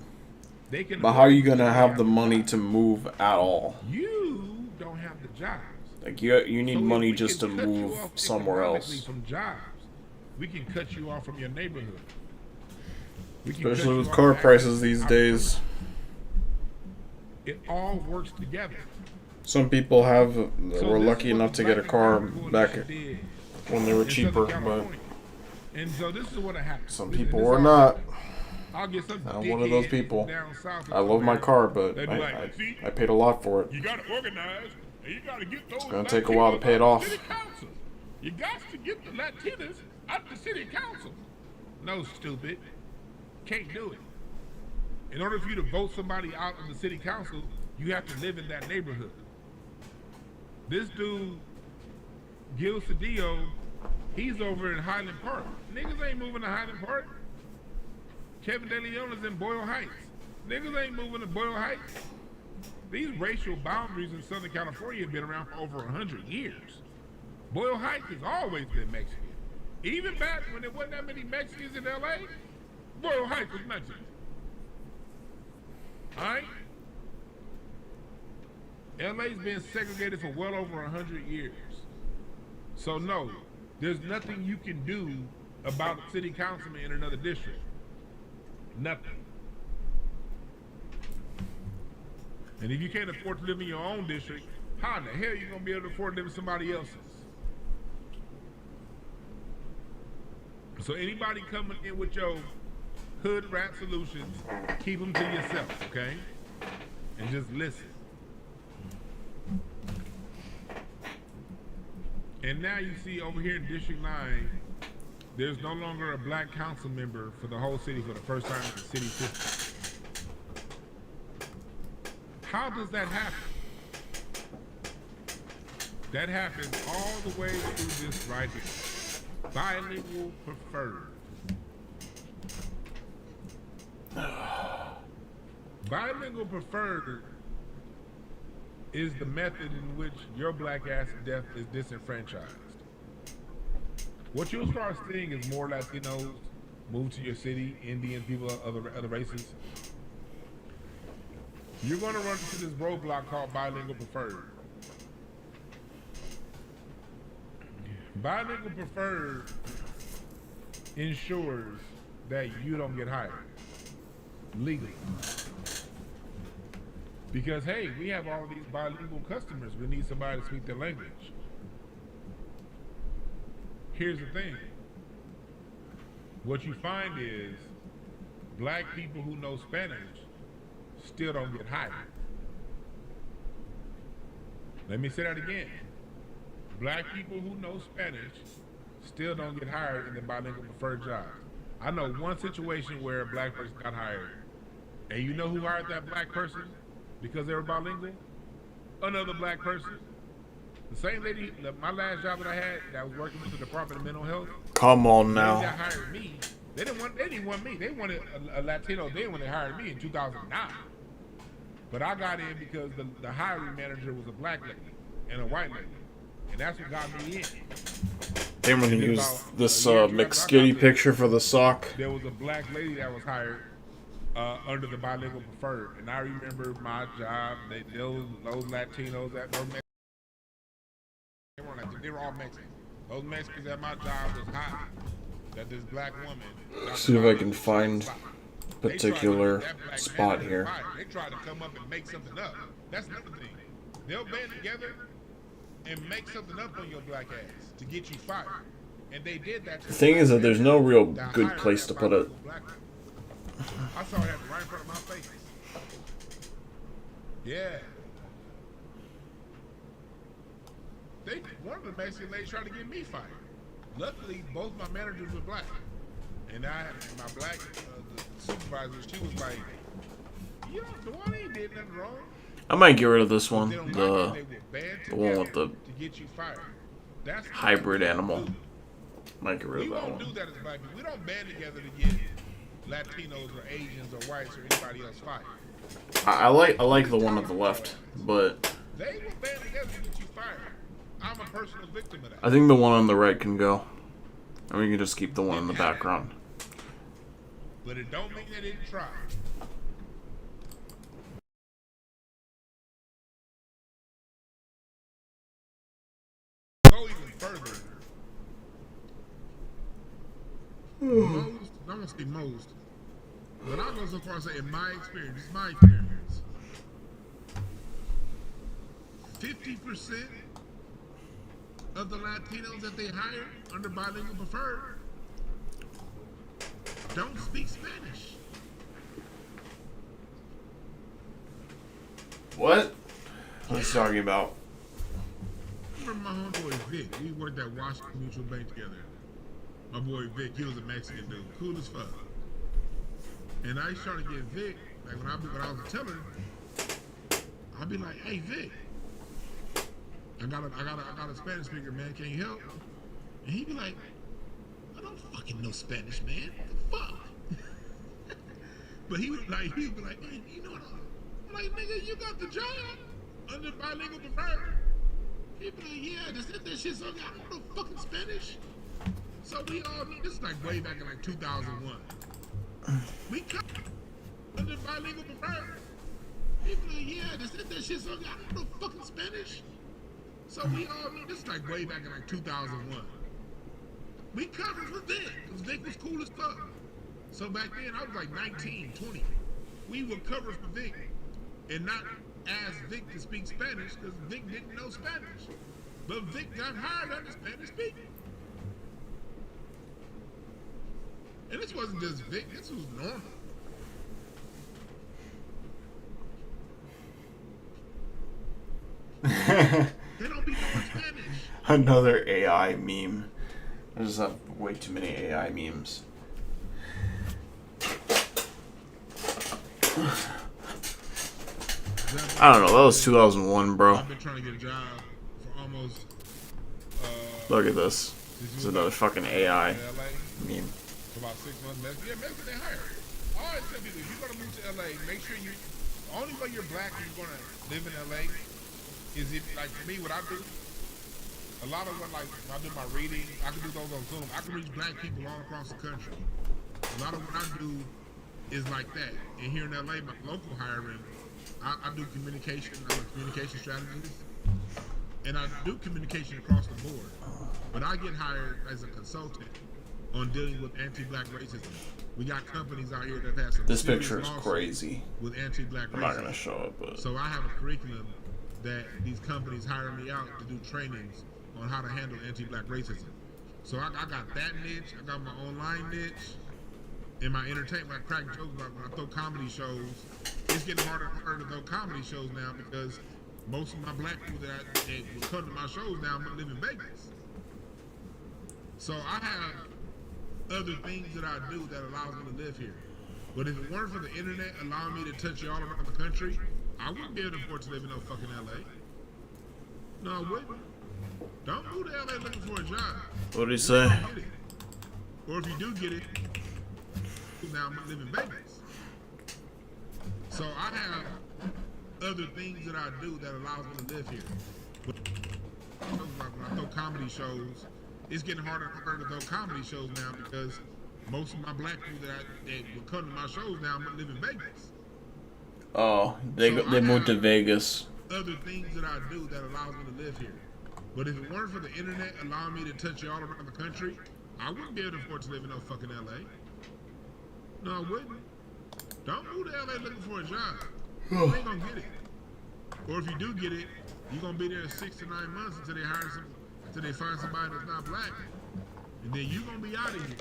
Speaker 2: They can.
Speaker 1: But how are you gonna have the money to move at all?
Speaker 2: You don't have the jobs.
Speaker 1: Like you need
Speaker 2: So if
Speaker 1: money
Speaker 2: we
Speaker 1: just to
Speaker 2: can cut you
Speaker 1: move
Speaker 2: off
Speaker 1: somewhere
Speaker 2: economically
Speaker 1: else.
Speaker 2: From jobs, we can cut you off from your neighborhood. We can cut
Speaker 1: Especially
Speaker 2: you
Speaker 1: with
Speaker 2: off
Speaker 1: car
Speaker 2: from
Speaker 1: prices these
Speaker 2: access.
Speaker 1: days.
Speaker 2: It all works together.
Speaker 1: Some people were
Speaker 2: this
Speaker 1: lucky
Speaker 2: is what
Speaker 1: enough
Speaker 2: the
Speaker 1: to get a
Speaker 2: Black
Speaker 1: car
Speaker 2: Empowerment
Speaker 1: back
Speaker 2: Coalition did
Speaker 1: when they were
Speaker 2: in
Speaker 1: cheaper,
Speaker 2: Southern
Speaker 1: but
Speaker 2: California. And so this is what happened.
Speaker 1: some
Speaker 2: And
Speaker 1: people
Speaker 2: this
Speaker 1: were
Speaker 2: all-
Speaker 1: not.
Speaker 2: I'll get some
Speaker 1: I'm one of those
Speaker 2: dickhead
Speaker 1: people.
Speaker 2: down south
Speaker 1: I love my
Speaker 2: somewhere.
Speaker 1: car, but
Speaker 2: They'd be like, "See,
Speaker 1: I paid a lot for it.
Speaker 2: you got to organize, and you got to get those. It's
Speaker 1: gonna take a while to pay it
Speaker 2: Latinos out
Speaker 1: off.
Speaker 2: the city council. You got to get the Latinas out the city council. No, stupid, can't do it. In order for you to vote somebody out of the city council, you have to live in that neighborhood. This dude, Gil Cedillo, he's over in Highland Park. Niggas ain't moving to Highland Park. Kevin De Leon is in Boyle Heights. Niggas ain't moving to Boyle Heights. These racial boundaries in Southern California have been around for over 100 years. Boyle Heights has always been Mexican. Even back when there wasn't that many Mexicans in LA, Boyle Heights was Mexican. Alright? LA's been segregated for well over 100 years. So no, there's nothing you can do about a city councilman in another district. Nothing. And if you can't afford to live in your own district, how in the hell are you gonna be able to afford to live in somebody else's? So anybody coming in with your hood rat solutions, keep them to yourself, okay? And just listen. And now you see over here in District 9, there's no longer a black council member for the whole city for the first time in the city system. How does that happen? That happens all the way through this right here. Bilingual preferred. Bilingual preferred is the method in which your black ass to death is disenfranchised. What you'll start seeing is more Latinos move to your city, Indian people of other races. You're going to run into this roadblock called bilingual preferred. Bilingual preferred ensures that you don't get hired legally. Because, hey, we have all these bilingual customers. We need somebody to speak their language. Here's the thing. What you find is black people who know Spanish still don't get hired. Let me say that again. Black people who know Spanish still don't get hired in the bilingual preferred jobs. I know one situation where a black person got hired. And you know who hired that black person because they were bilingual? Another black person. The same lady, my last job that I had, that was working with the Department of Mental Health.
Speaker 1: Come on
Speaker 2: The lady
Speaker 1: now.
Speaker 2: that hired me, they didn't want me. They wanted a Latino then when they hired me in 2009. But I got in because the hiring manager was a black lady and a white lady, and that's what got me in.
Speaker 1: They want to
Speaker 2: And then
Speaker 1: use
Speaker 2: about
Speaker 1: this
Speaker 2: a year after I got
Speaker 1: McSkitty
Speaker 2: there,
Speaker 1: picture for the sock.
Speaker 2: there was a black lady that was hired under the bilingual preferred, and I remember my job. Those Latinos that they were all Mexican. Those Mexicans at my job was hot. That this black woman.
Speaker 1: See if I can find
Speaker 2: They tried to
Speaker 1: particular
Speaker 2: get that black
Speaker 1: spot
Speaker 2: manager
Speaker 1: here.
Speaker 2: fired. They tried to come up and make something up. That's another thing. They'll band together and make something up on your black ass to get you fired. And they did that. To
Speaker 1: The thing is that there's no real
Speaker 2: that
Speaker 1: good
Speaker 2: hired
Speaker 1: place
Speaker 2: that
Speaker 1: to put it.
Speaker 2: black woman. I saw it happen right in front of my face. Yeah. One of the Mexican ladies tried to get me fired. Luckily, both my managers were black. And my black the supervisor, she was like, you know, Dwann ain't did nothing wrong.
Speaker 1: I might get rid of this one.
Speaker 2: They don't
Speaker 1: The
Speaker 2: like it, they will band
Speaker 1: one with
Speaker 2: together
Speaker 1: the
Speaker 2: to get you fired. That's
Speaker 1: hybrid
Speaker 2: what we
Speaker 1: animal.
Speaker 2: do.
Speaker 1: Might get rid
Speaker 2: We
Speaker 1: of that
Speaker 2: won't do
Speaker 1: one.
Speaker 2: that as black people. We don't band together to get Latinos or Asians or whites or anybody else fired.
Speaker 1: I like the one on the left, but
Speaker 2: They will band together to get you fired. I'm a personal victim of that.
Speaker 1: I think the one on the right can go. And we can just keep the one in the background.
Speaker 2: But it don't mean they didn't try. Go even further. Most, I'm gonna say most, but I'll go so far as say in my experience, 50% of the Latinos that they hire under bilingual preferred don't speak Spanish.
Speaker 1: What? What's he talking about?
Speaker 2: I remember my homeboy Vic. We worked at Washington Mutual Bank together. My boy Vic, he was a Mexican dude, cool as fuck. And I used to try to get Vic, like when I was a teller, I'd be like, "Hey Vic, I got a Spanish speaker, man. Can you help?" And he'd be like, "I don't fucking know Spanish, man. What the fuck?" But he would be like, "Hey, you know what? I'm like, nigga, you got the job under bilingual preferred." He'd be like, "Yeah, just hit that shit. So I don't know fucking Spanish." So we all knew, this is like way back in like 2001. We cut under bilingual preferred. He'd be like, "Yeah, just hit that shit. So I don't know fucking Spanish." So we all knew, this is like way back in like 2001. We covered for Vic, because Vic was cool as fuck. So back then, I was like 19, 20. We would cover for Vic and not ask Vic to speak Spanish, because Vic didn't know Spanish. But Vic got hired under Spanish speaking. And this wasn't just Vic, this was normal. They don't be knowing Spanish.
Speaker 1: Another AI meme. I just have way too many AI memes. I don't know. That was 2001, bro.
Speaker 2: I've been trying to get a job for almost.
Speaker 1: Look at this. This is another fucking AI
Speaker 2: in LA
Speaker 1: meme.
Speaker 2: for about 6 months. Yeah, Mexican they hired. I always tell people, if you're gonna move to LA, make sure you. The only way you're black and you're gonna live in LA is if, like for me, what I do. A lot of when like when I do my reading, I can do those on Zoom. I can reach black people all across the country. A lot of what I do is like that. And here in LA, my local hiring, I do communication. I'm a communication strategist, and I do communication across the board. But I get hired as a consultant on dealing with anti-black racism. We got companies out here that have some.
Speaker 1: This
Speaker 2: serious
Speaker 1: picture is
Speaker 2: lawsuits
Speaker 1: crazy.
Speaker 2: with anti-black racism.
Speaker 1: I'm not gonna show it, but
Speaker 2: So I have a curriculum that these companies hire me out to do trainings on how to handle anti-black racism. So I got that niche. I got my online niche. And my entertainment, I crack jokes about when I throw comedy shows. It's getting harder and harder to throw comedy shows now because most of my black people that will come to my shows now live in Vegas. So I have other things that I do that allows me to live here. But if it weren't for the internet allowing me to touch you all around the country, I wouldn't be able to afford to live in no fucking LA. No, I wouldn't. Don't move to LA looking for a job.
Speaker 1: What did he
Speaker 2: You
Speaker 1: say?
Speaker 2: ain't gonna get it. Or if you do get it, now I'm gonna live in Vegas. So I have other things that I do that allows me to live here. But when I throw comedy shows, it's getting harder and harder to throw comedy shows now because most of my black people that will come to my shows now live in Vegas.
Speaker 1: Oh,
Speaker 2: So
Speaker 1: they
Speaker 2: I
Speaker 1: moved to
Speaker 2: have
Speaker 1: Vegas.
Speaker 2: other things that I do that allows me to live here. But if it weren't for the internet allowing me to touch you all around the country, I wouldn't be able to afford to live in no fucking LA. No, I wouldn't. Don't move to LA looking for a job. You ain't gonna get it. Or if you do get it, you're gonna be there 6 to 9 months until they find somebody that's not black. And then you're gonna be out of here.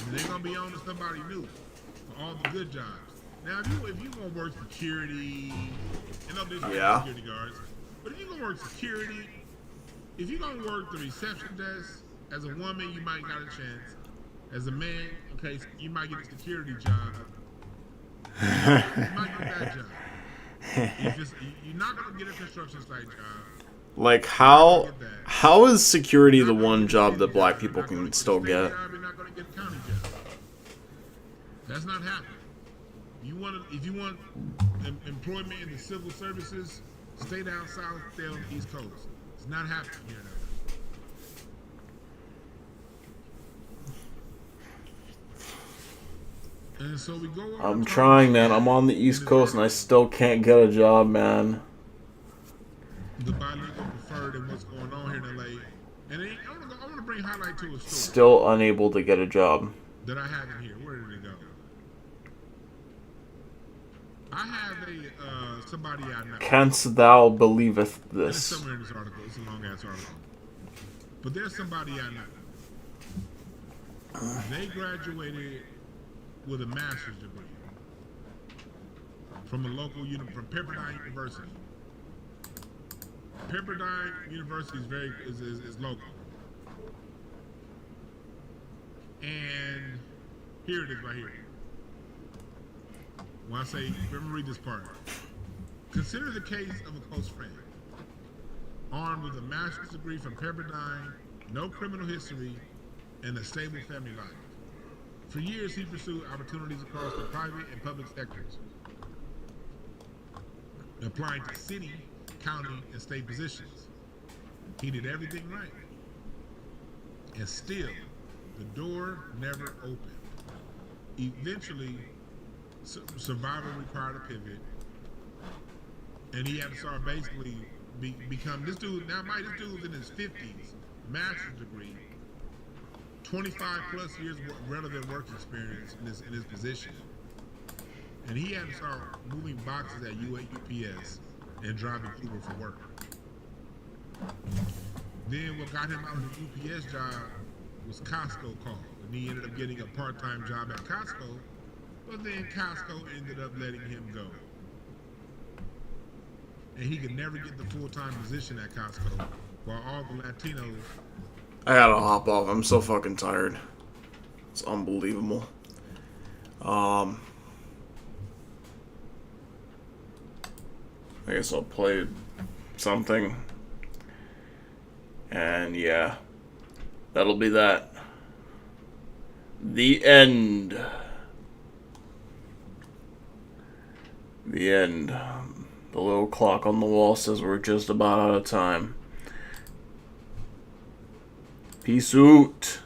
Speaker 2: And they're gonna be on to somebody new for all the good jobs. Now if you gonna work security, and no disrespect to security guards, but if you're gonna work security, if you're gonna work the reception desk, as a woman you might got a chance. As a man, okay, you might get a security job. You might get that job. You're not gonna get a construction site job.
Speaker 1: Like how is security the one job that black people can still get?
Speaker 2: You're not gonna get a county job. That's not happening. If you want employment in the civil services, stay down south, stay on the East Coast. It's not happening here now. And so we go over.
Speaker 1: I'm trying, man. I'm on the East Coast and I still can't get a job, man.
Speaker 2: The bilingual preferred and what's going on here in LA. And I want to bring highlight to a story
Speaker 1: Still unable to get a job.
Speaker 2: that I have in here. Where did it go? I have somebody I know.
Speaker 1: Canst thou believeth
Speaker 2: And it's
Speaker 1: this?
Speaker 2: somewhere in this article. It's a long ass article. But there's somebody I know. They graduated with a master's degree from a local from Pepperdine University. Pepperdine University is local. And here it is right here. When I say, let me read this part. Consider the case of a close friend. Armed with a master's degree from Pepperdine, no criminal history, and a stable family life. For years, he pursued opportunities across the private and public sectors, applying to city, county, and state positions. He did everything right. And still, the door never opened. Eventually, survival required a pivot, and he had to start basically become this dude. Now, this dude's in his 50s, master's degree, 25 plus years relevant work experience in his position, and he had to start moving boxes at UPS and driving Uber for work. Then what got him out of the UPS job was Costco called, and he ended up getting a part-time job at Costco. But then Costco ended up letting him go. And he could never get the full-time position at Costco, while all the Latinos...
Speaker 1: I gotta hop off. I'm so fucking tired. It's unbelievable. I guess I'll play something. And yeah, that'll be that. The end. The end. The little clock on the wall says we're just about out of time. Peace out.